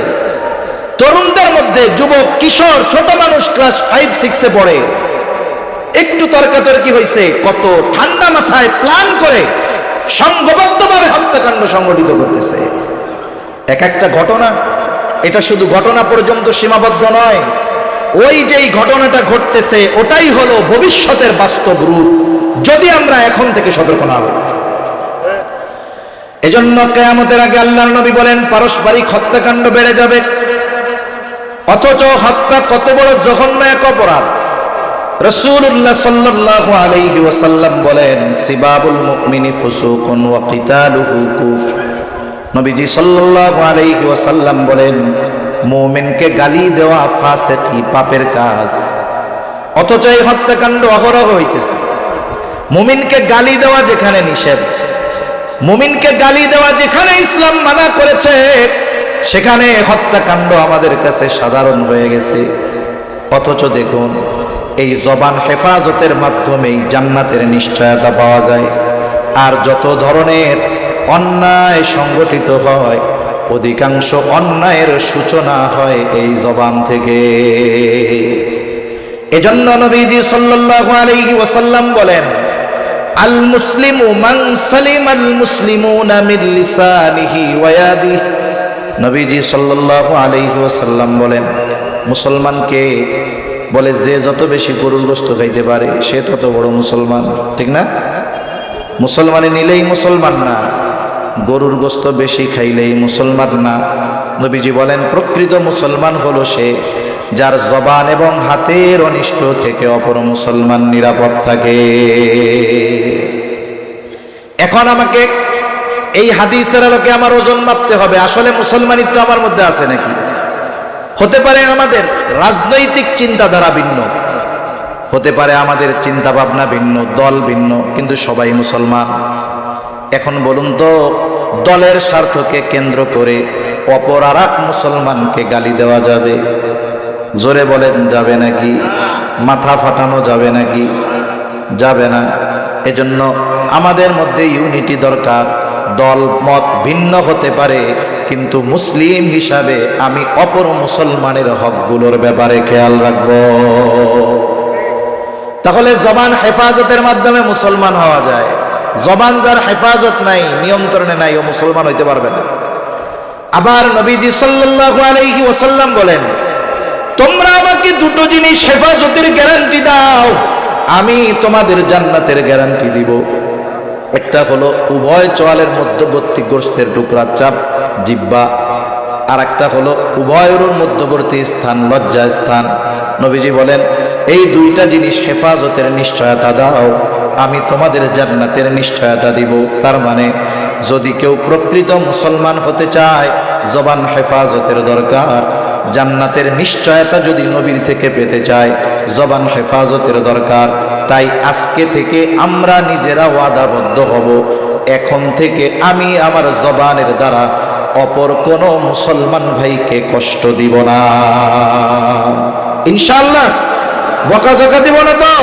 তরুণদের মধ্যে যুবক, কিশোর, ছোট মানুষ ক্লাস 5-6-এ পড়ে, একটু তর্কাতর্কি হয়েছে, কত ঠান্ডা মাথায় প্ল্যান করে সংঘবদ্ধভাবে হত্যাকাণ্ড সংগঠিত করতেছে। এক একটা ঘটনা, এটা শুধু ঘটনা পর্যন্ত সীমাবদ্ধ নয়, ওই যেই ঘটনাটা ঘটতেছে ওটাই হলো ভবিষ্যতের বাস্তব রূপ, যদি আমরা এখন থেকে সতর্ক না হই। এজন্য কিয়ামতের আগে আল্লাহর নবী বলেন পারস্পরিক হত্যাকাণ্ড বেড়ে যাবে। অথচ হত্যা কত বড় জঘন্য এক অপরাধ। রাসূলুল্লাহ সাল্লাল্লাহু আলাইহি ওয়াসাল্লাম বলেন সিবাবুল মুমিনি ফুসুকুন ওয়া কিতালুহু কুফর। নবীজি সাল্লাল্লাহু আলাইহি ওয়াসাল্লাম বলেন মুমিনকে গালি দেওয়া ফাসিকি, পাপের কাজ। অথচ এই হত্যাকাণ্ড অহরহ হইতেছে। মুমিনকে গালি দেওয়া যেখানে নিষেধ, মুমিনকে গালি দেওয়া যেখানে ইসলাম মানা করেছে, সেখানে হত্যাকাণ্ড আমাদের কাছে সাধারণ হয়ে গেছে। অথচ দেখুন এই জবান হেফাজতের মাধ্যমেই জান্নাতের নিশ্চয়তা পাওয়া যায়। আর যত ধরনের অন্যায় সংগঠিত হয়, অধিকাংশ অন্যায়ের সূচনা হয় এই জবান থেকে। এজন্য নবীজি সাল্লাল্লাহু আলাইহি ওয়াসাল্লাম বলেন আল মুসলিমু মান সালিমাল মুসলিমুনা মিন লিসানিহি ওয়া ইয়াদিহি। নবীজি সাল্লাল্লাহু আলাইহি ওয়াসাল্লাম বলেন মুসলমানকে বলে যে যত বেশি গরুর গোশত খাইতে পারে সে তত বড় মুসলমান, ঠিক না? মুসলমানে নিলেই মুসলমান না, গরুর গোশত বেশি খাইলেই মুসলমান না। নবীজি বলেন প্রকৃত মুসলমান হলো সে যার জবান এবং হাতের অনিষ্ট থেকে অপর মুসলমান নিরাপদ থাকে। এখন আমাকে এই হাদিসের আলোকে আমার ওজন মাপতে হবে, আসলে মুসলমানিত্ব আমার মধ্যে আছে নাকি? হতে পারে আমাদের রাজনৈতিক চিন্তাধারা ভিন্ন, হতে পারে আমাদের চিন্তা ভাবনা ভিন্ন, দল ভিন্ন, কিন্তু সবাই মুসলমান। এখন বলুন তো দলের স্বার্থকে কেন্দ্র করে অপর আর এক মুসলমানকে গালি দেওয়া যাবে? জোরে বলেন যাবে নাকি? মাথা ফাটানো যাবে নাকি? যাবে না। এজন্য আমাদের মধ্যে ইউনিটি দরকার। দল মত ভিন্ন হতে পারে, কিন্তু মুসলিম হিসাবে আমি অপর মুসলমানের হকগুলোর ব্যাপারে খেয়াল রাখব। তাহলে জবান হেফাজতের মাধ্যমে মুসলমান হওয়া যায়। জবান যার হেফাজত নাই, নিয়ন্ত্রণে নাই, ও মুসলমান হইতে পারবে না। আবার নবীজি সাল্লাল্লাহু আলাইহি ওয়াসাল্লাম বলেন, তোমরা আমাকে দুটো জিনিস হেফাজতের গ্যারান্টি দাও, আমি তোমাদের জান্নাতের গ্যারান্টি দিব। একটা হলো উভয় চোয়ালের মধ্যবর্তী গোশতের টুকরার চাপ, জিহ্বা। আর একটা হলো উভয়ের মধ্যবর্তী স্থান, লজ্জা স্থান। নবীজি বলেন, এই দুইটা জিনিস হেফাজতের নিশ্চয়তা দাও, আমি তোমাদের জান্নাতের নিশ্চয়তা দিব। তার মানে যদি কেউ প্রকৃত মুসলমান হতে চায়, জবান হেফাজতের দরকার। জান্নাতের নিশ্চয়তা যদি নবীর থেকে পেতে চায়, জবান হেফাজতের দরকার। তাই আজকে থেকে আমরা নিজেরা ওয়াদাবদ্ধ হব, এখন থেকে আমি আমার জবানের দ্বারা অপর কোন মুসলমান ভাইকে কষ্ট দিব না, ইনশাআল্লাহ। বকাঝকা দিব না তো,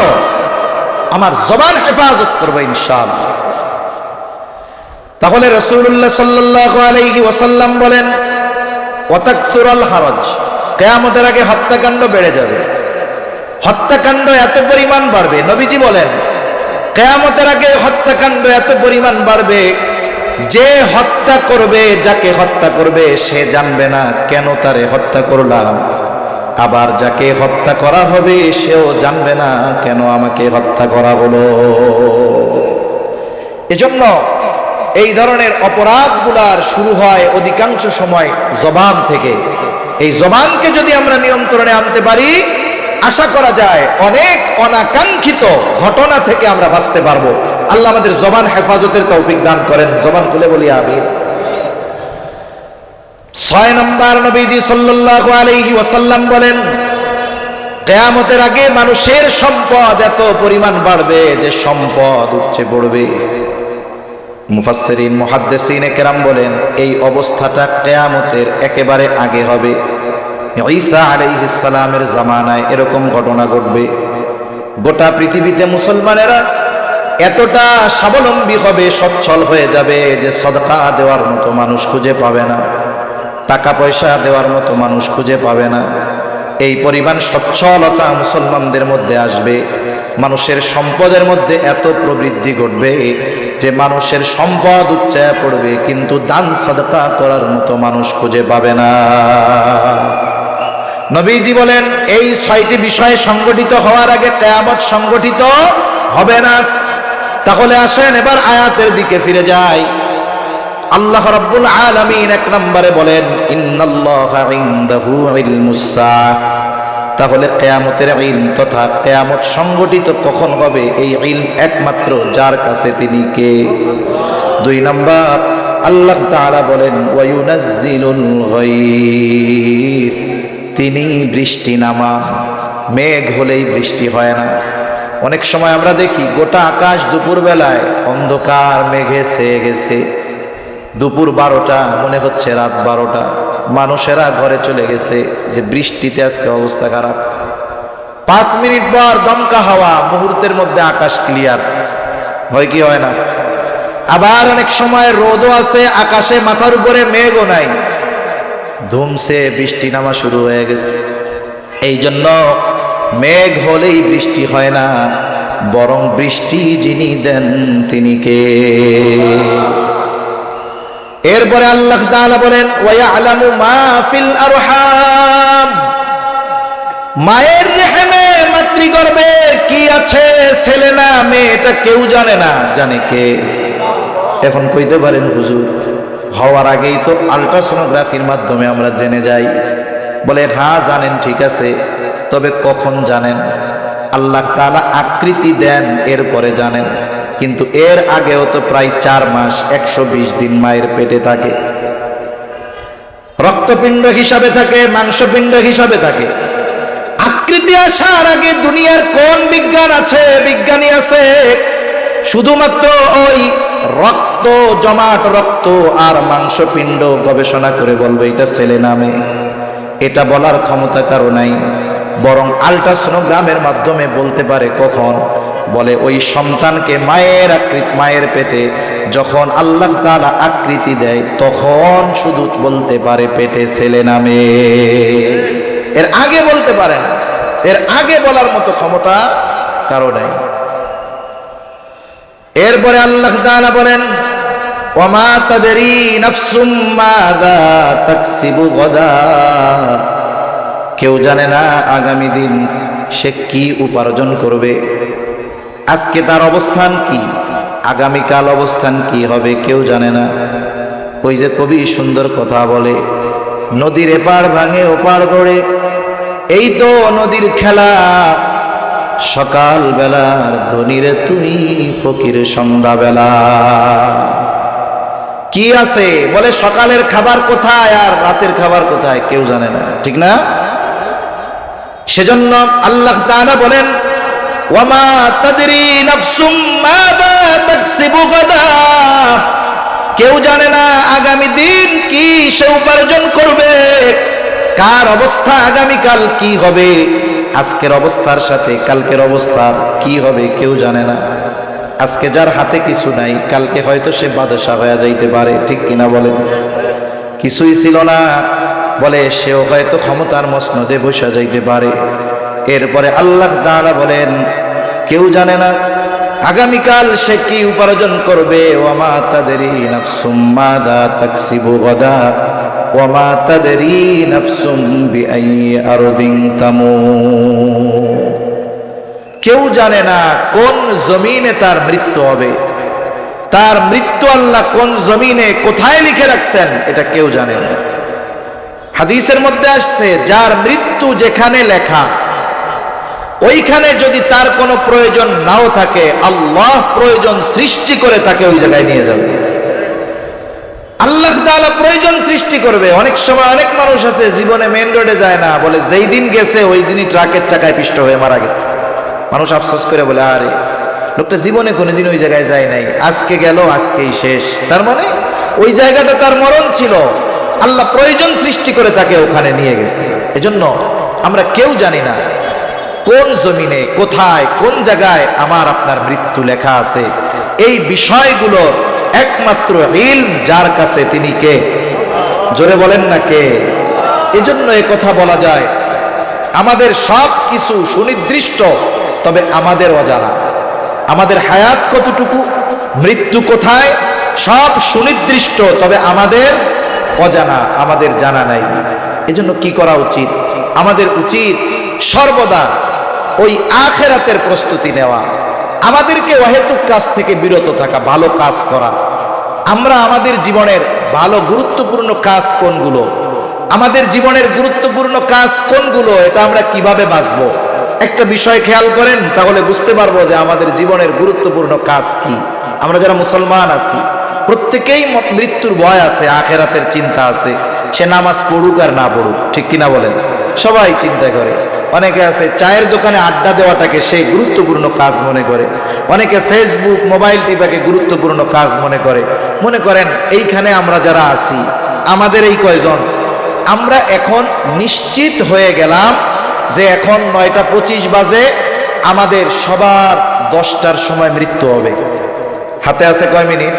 আমার জবান হেফাজত করবো ইনশাআল্লাহ। তাহলে রাসূলুল্লাহ সাল্লাল্লাহু আলাইহি ওয়াসাল্লাম বলেন, ওয়াতাকসুরাল হারাজ, কিয়ামতের আগে হত্যাকাণ্ড বেড়ে যাবে। হত্যাকাণ্ড এত পরিমাণ বাড়বে, নবীজি বলেন কিয়ামতের আগে হত্যাকাণ্ড এত পরিমাণ বাড়বে, যে হত্যা করবে, যাকে হত্যা করবে সে জানবে না কেন তারে হত্যা করলাম। আবার যাকে হত্যা করা হবে সেও জানবে না কেন আমাকে হত্যা করা হলো। এজন্য এই ধরনের অপরাধগুলার শুরু হয় অধিকাংশ সময় জবান থেকে। এই জবানকে যদি আমরা নিয়ন্ত্রণে আনতে পারি, আশা করা যায় অনেক অনাকাঙ্ক্ষিত ঘটনা থেকে আমরা বাঁচতে পারবো। আল্লাহ আমাদের জবান হেফাজতের তৌফিক দান করেন। জবান খুলে বলি আমিন। 6 নম্বর, নবীজি সাল্লাল্লাহু আলাইহি ওয়াসাল্লাম বলেন, কিয়ামতের আগে মানুষের সম্পদ এত পরিমাণ বাড়বে যে সম্পদ উপচে পড়বে। মুফাসসিরিন মুহাদ্দিসিনে কেরাম বলেন, এই অবস্থাটা কিয়ামতের একেবারে আগে হবে। ঈসা আলাইহিস সালামের জামানায় এরকম ঘটনা ঘটবে। গোটা পৃথিবীতে মুসলমানেরা এতটা স্বাবলম্বী হবে, সচ্ছল হয়ে যাবে যে সদকা দেওয়ার মতো মানুষ খুঁজে পাবে না, টাকা পয়সা দেওয়ার মতো মানুষ খুঁজে পাবে না। এই পরিমাণ সচ্ছলতা মুসলমানদের মধ্যে আসবে। মানুষের সম্পদের মধ্যে এত প্রবৃদ্ধি ঘটবে যে মানুষের সম্পদ উপচে পড়বে, কিন্তু দান সাদকা করার মতো মানুষ খুঁজে পাবে না। নবীজি বলেন, এই 6টি বিষয় সংগঠিত হওয়ার আগে কিয়ামত সংগঠিত হবে না। তাহলে আসেন এবার আয়াতের দিকে ফিরে যাই। আল্লাহ রাব্বুল আলামিন 1 নম্বরে বলেন, ইন্নাল্লাহা ইনদাহু ইলমুস সাআহ। তাহলে কিয়ামতের ইলম তথা কিয়ামত সংগঠিত কখন হবে, এই ইলম একমাত্র যার কাছে তিনি কে। 2 নম্বর, আল্লাহ তাআলা বলেন, ওয়ায়ুনাজ্জিলুল গায়থ, তিনি বৃষ্টি নামান। মেঘ হলেই বৃষ্টি হয় না। অনেক সময় আমরা দেখি গোটা আকাশ দুপুর বেলায় অন্ধকার মেঘে ছেয়ে গেছে। দুপুর 12টা, মনে হচ্ছে রাত 12টা, মানুষেরা ঘরে চলে গেছে যে বৃষ্টিতে আজকে অবস্থা খারাপ। 5 মিনিট পর দমকা হাওয়া, মুহূর্তের মধ্যে আকাশ ক্লিয়ার হয় কি হয় না? আবার অনেক সময় রোদও আছে, আকাশে মাথার উপরে মেঘও নাই, ধুমসে বৃষ্টি নামা শুরু হয়ে গেছে। এই জন্য মেঘ হলেই বৃষ্টি হয় না, বরং বৃষ্টি যিনি দেন তিনি কে। এরপরে আল্লাহ তাআলা বলেন, ওয়ায়ালামু মা ফিল আরহাম, মায়ের রেহেমে মাতৃগর্ভে কি আছে, ছেলে না মেয়ে, এটা কেউ জানে না, জানে কে? এখন কইতে পারেন হুজুর, হওয়ার আগেই তো আল্ট্রাসোনোগ্রাফির মাধ্যমে আমরা জেনে যাই। বলে হ্যাঁ জানেন, ঠিক আছে, তবে কখন জানেন? আল্লাহ তাআলা আকৃতি দেন, এরপরে জানেন। কিন্তু এর আগেও তো প্রায় 4 মাস 120 দিন মায়ের পেটে থাকে, রক্তপিণ্ড হিসাবে থাকে, মাংসপিণ্ড হিসাবে থাকে। আকৃতি আসার আগে দুনিয়ার কোন বিজ্ঞান আছে? বিজ্ঞানী আছে শুধুমাত্র ওই রক্ত, জমাট রক্ত আর মাংসপিণ্ড গবেষণা করে বলবে এটা ছেলে না মেয়ে। এটা বলার ক্ষমতা কারো নাই, বরং আল্ট্রাসোনোগ্রামের মাধ্যমে বলতে পারে। কখন? বলে ওই সন্তানকে মায়ের পেটে যখন আল্লাহ তাআলা আকৃতি দেয় তখন শুধু বলতে পারে পেটে ছেলে নামে, এর আগে বলতে পারে না। এর আগে বলার মতো ক্ষমতা কারো নাই। এরপরে আল্লাহ তাআলা বলেন ওয়ামা তাদরি নাফসুম মাযা তাকসিবু গাদা, কেউ জানে না আগামী দিন সে কি উপার্জন করবে। আজকে তার অবস্থান কি, আগামীকাল অবস্থান কি হবে কেউ জানে না। ওই যে কবি সুন্দর কথা বলে, নদীর এপার ভাঙে ওপার গড়ে, এই তো নদীর খেলা, সকাল বেলার ধনীরে তুই ফকির সন্ধ্যাবেলা। কি আছে বলে সকালের খাবার কোথায় আর রাতের খাবার কোথায় কেউ জানে না, ঠিক না? সেজন্য আল্লাহ তাআলা বলেন ওয়ামা তাদরি নাফসুম মাযা তাকসিবু গাদা, কেউ জানে না আগামী দিন কি সে উপার্জন করবে, কার অবস্থা আগামীকাল কি হবে, আজকের অবস্থার সাথে কালকের অবস্থা কি হবে কেউ জানে না। আজকে যার হাতে কিছু নাই কালকে হয়তো সে বাদশা হয়ে যাইতে পারে, ঠিক কিনা বলেন? কিছুই ছিল না বলে সেও হয়তো ক্ষমতার মসনদে বসে যাইতে পারে। এরপরে আল্লাহ তাআলা বলেন কেউ জানে না আগামীকাল সে কি উপার্জন করবে। ওয়ামা তাদরি নাফসুম মাযা তাকসিবু গাদা ওয়ামা তাদরি নাফসুম বিআইয়ি আরদিন তামুত, কেউ জানে না কোন জমিনে তার মৃত্যু হবে। তার মৃত্যু আল্লাহ কোন জমিনে কোথায় লিখে রাখছেন এটা কেউ জানে না। হাদিসের মধ্যে আসছে যার মৃত্যু যেখানে লেখা ওইখানে যদি তার কোনো প্রয়োজন নাও থাকে আল্লাহ প্রয়োজন সৃষ্টি করে তাকে ওই জায়গায় নিয়ে যাবে। আল্লাহ তাআলা প্রয়োজন সৃষ্টি করবে। অনেক সময় অনেক মানুষ আছে জীবনে মেইন রোডে যায় না, বলে যেই দিন গেছে ওই দিনই ট্রাকের চাকায় পিষ্ট হয়ে মারা গেছে। মানুষ আফসোস করে বলে আরে লোকটা জীবনে কোনোদিন ওই জায়গায় যায় নাই, আজকে গেল আজকেই শেষ। তার মানে ওই জায়গাটা তার মরণ ছিল, আল্লাহ প্রয়োজন সৃষ্টি করে তাকে ওখানে নিয়ে গেছে। এজন্য আমরা কেউ জানি না কোন জমিনে কোথায় কোন জায়গায় আমার আপনার মৃত্যু লেখা আছে। এই বিষয়গুলোর একমাত্র ইলম যার কাছে তিনি কে? জোরে বলেন না কে? এজন্য এই কথা বলা যায় আমাদের সব কিছু সুনির্দিষ্ট, তবে আমাদের অজানা। আমাদের হায়াত কতটুকু, মৃত্যু কোথায়, সব সুনির্দিষ্ট, তবে আমাদের অজানা, আমাদের জানা নাই। এজন্য কি করা উচিত? আমাদের উচিত সর্বদা ওই আখিরাতের প্রস্তুতি নেওয়া, আমাদেরকে অহেতুক কাজ থেকে বিরত থাকা, ভালো কাজ করা। আমরা আমাদের জীবনের ভালো গুরুত্বপূর্ণ কাজ কোনগুলো, আমাদের জীবনের গুরুত্বপূর্ণ কাজ কোনগুলো, এটা আমরা কিভাবে বাঁচবো একটা বিষয় খেয়াল করেন, তাহলে বুঝতে পারবো যে আমাদের জীবনের গুরুত্বপূর্ণ কাজ কি। আমরা যারা মুসলমান আছি প্রত্যেকেই মৃত্যুর ভয় আছে, আখিরাতের চিন্তা আছে, সে নামাজ পড়ুক আর না পড়ুক, ঠিক কিনা বলেন? সবাই চিন্তা করে। অনেকে আছে চায়ের দোকানে আড্ডা দেওয়াটাকে সে গুরুত্বপূর্ণ কাজ মনে করে, অনেকে ফেসবুক মোবাইল টিপাকে গুরুত্বপূর্ণ কাজ মনে করে। মনে করেন এইখানে আমরা যারা আছি, আমাদের এই কয়জন, আমরা এখন নিশ্চিত হয়ে গেলাম যে এখন 9:25 বাজে, আমাদের সবার 10টার সময় মৃত্যু হবে। হাতে আছে কয় মিনিট?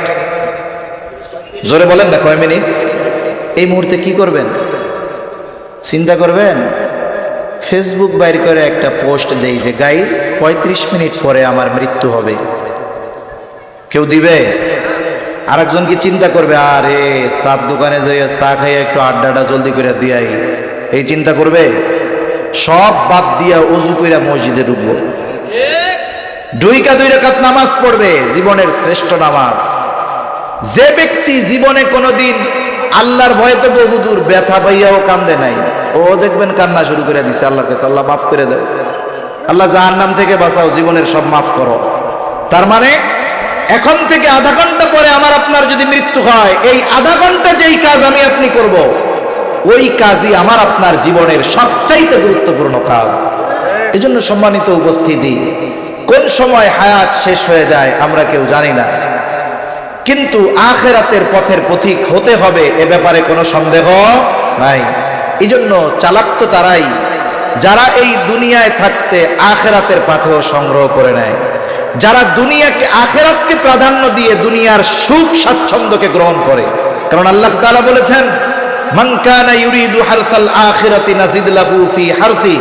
জোরে বলেন না, কয় মিনিট? এই মুহূর্তে কি করবেন চিন্তা করবেন? ফেসবুক বাইর করে একটা পোস্ট দেই যে গাইস 35 মিনিট পরে আমার মৃত্যু হবে। কেউ দিবে? আরেকজন কি চিন্তা করবে আরে চার দোকানে যাই চা খাইয়া একটু আড্ডাটা জলদি করে দিয়াই, এই চিন্তা করবে? সব বাদ দিয়া ওযু কইরা মসজিদে ঢুকবো, দুই রাকাত নামাজ পড়বে, জীবনের শ্রেষ্ঠ নামাজ। যে ব্যক্তি জীবনে কোনোদিন আল্লাহর ভয়ে তো বহুদূর ব্যথা পাইয়াও কান্দে নাই, ও দেখবেন কান্না শুরু করে দিছে আল্লাহর কাছে, আল্লাহ মাফ করে দাও, আল্লাহ জাহান্নাম থেকে বাঁচাও, জীবনের সব মাফ করো। তার মানে এখন থেকে আধা ঘন্টা পরে আমার আপনার যদি মৃত্যু হয়, এই আধা ঘন্টা যেই কাজ আমি আপনি করব, ওই কাজই আমার আপনার জীবনের সবচাইতে গুরুত্বপূর্ণ কাজ। এজন্য সম্মানিত উপস্থিতি, কোন সময় হায়াত শেষ হয়ে যায় আমরা কেউ জানি না, কিন্তু আখিরাতের পথের পথিক হতে হবে এ ব্যাপারে কোনো সন্দেহ নাই। এই জন্য চালাক তো তারাই যারা এই দুনিয়ায় থাকতে আখেরাতের পাথেও সংগ্রহ করে নেয়, যারা দুনিয়াকে আখেরাতকে প্রাধান্য দিয়ে দুনিয়ার সুখ স্বাচ্ছন্দ্যকে গ্রহণ করে। কারণ আল্লাহ তাআলা বলেছেন, মান কানা ইউরিদু হারসাল আখিরাতি নাজিদ লাহু ফি হারসি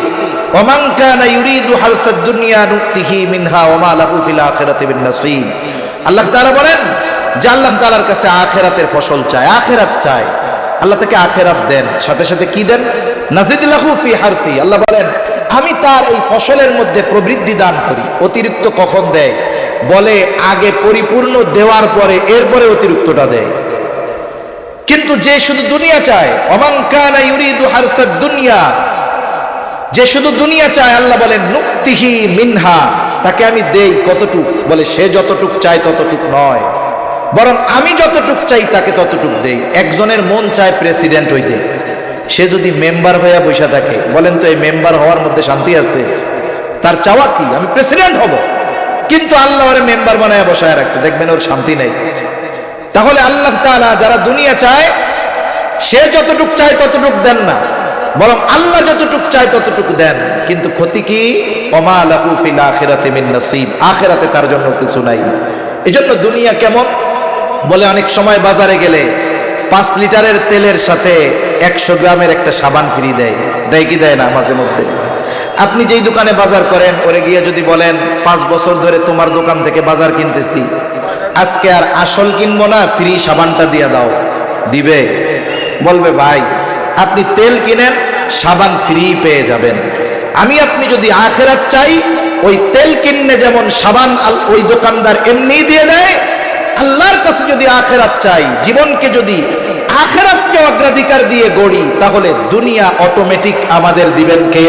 ওয়া মান কানা ইউরিদু হারসাদ দুনিয়া নুতিহি মিনহা ওয়া মা লাহু ফিল আখিরাতি বিন নসিব। আল্লাহ তাআলা বলেন যে আল্লাহ তাআলার কাছে আখিরাতের ফসল চায়, আখিরাত চায়, আল্লাহ তাকে আখিরাত দেন, সাথে সাথে কি দেন? নাজিদ লাহু ফি হারসি। আল্লাহ বলেন আমি তার এই ফসলের মধ্যে প্রবৃদ্ধি দান করি। অতিরিক্ত কখন দেয়? বলে আগে পরিপূর্ণ দেওয়ার পরে এরপরে অতিরিক্তটা দেয়। কিন্তু যে শুধু দুনিয়া চায়, ওমান কানা ইউরিদু হারসাদ দুনিয়া, যে শুধু দুনিয়া চায়, আল্লাহ বলেন নুতিহি মিনহা, তাকে আমি দেই কতটুক? বলে সে যতটুক চায় ততটুক নয়, বরং আমি যতটুক চাই তাকে ততটুক দেই। একজনের মন চায় প্রেসিডেন্ট হইতে, সে যদি মেম্বার হইয়া বসে থাকে, বলেন তো এই মেম্বার হওয়ার মধ্যে শান্তি আছে? তার চাওয়া কি? আমি প্রেসিডেন্ট হব, কিন্তু আল্লাহ ওরে মেম্বার বানায় বসায় রাখছে, দেখবেন ওর শান্তি নেই। তাহলে আল্লাহ তাআলা যারা দুনিয়া চায়, সে যতটুক চায় ততটুক দেন না, বরং আল্লাহ যতটুক চায় ততটুক দেন। কিন্তু ক্ষতি কি? ওমা লাহু ফিল আখিরাতি মিন নসিব, আখিরাতে তার জন্য কিছু নাই। এজন্য দুনিয়া কেমন? বলে অনেক সময় বাজারে গেলে 5 লিটারের তেলের সাথে 100 গ্রামের একটা সাবান ফ্রি দেয়, দেয় কি দেয় না? মাঝে মধ্যে আপনি যেই দোকানে বাজার করেন, ওরে গিয়ে যদি বলেন 5 বছর ধরে তোমার দোকান থেকে বাজার কিনতেছি, আজকে আর আসল কিনবো না, ফ্রি সাবানটা দিয়ে দাও, দিবে? বলবে ভাই আপনি তেল কিনেন, সাবান ফ্রি পেয়ে যাবেন। আমি আপনি যদি আখিরাত চাই, ওই তেল কিনলে যেমন সাবান ওই দোকানদার এমনি দিয়ে দেয়, আল্লাহর কাছে যদি আখিরাত চাই, জীবনকে যদি আখিরাতকে অগ্রাধিকার দিয়ে গড়ি, তাহলে দুনিয়া অটোমেটিক আমাদের দিবেন কে?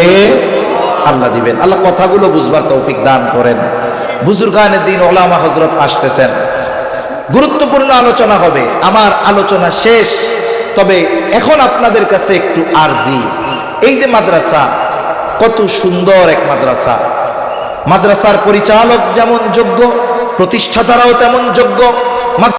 আল্লাহ দিবেন। আল্লাহ কথাগুলো বুঝবার তৌফিক দান করেন। বুজুর্গানে দিন ওলামা হযরত আসতেছেন, গুরুত্বপূর্ণ আলোচনা হবে। আমার আলোচনা শেষ, তবে এখন আপনাদের কাছে একটু আরজি। এই যে মাদ্রাসা, কত সুন্দর এক মাদ্রাসা, মাদ্রাসার পরিচালক যেমন যোগ্য, প্রতিষ্ঠাতারাও তেমন যোগ্য,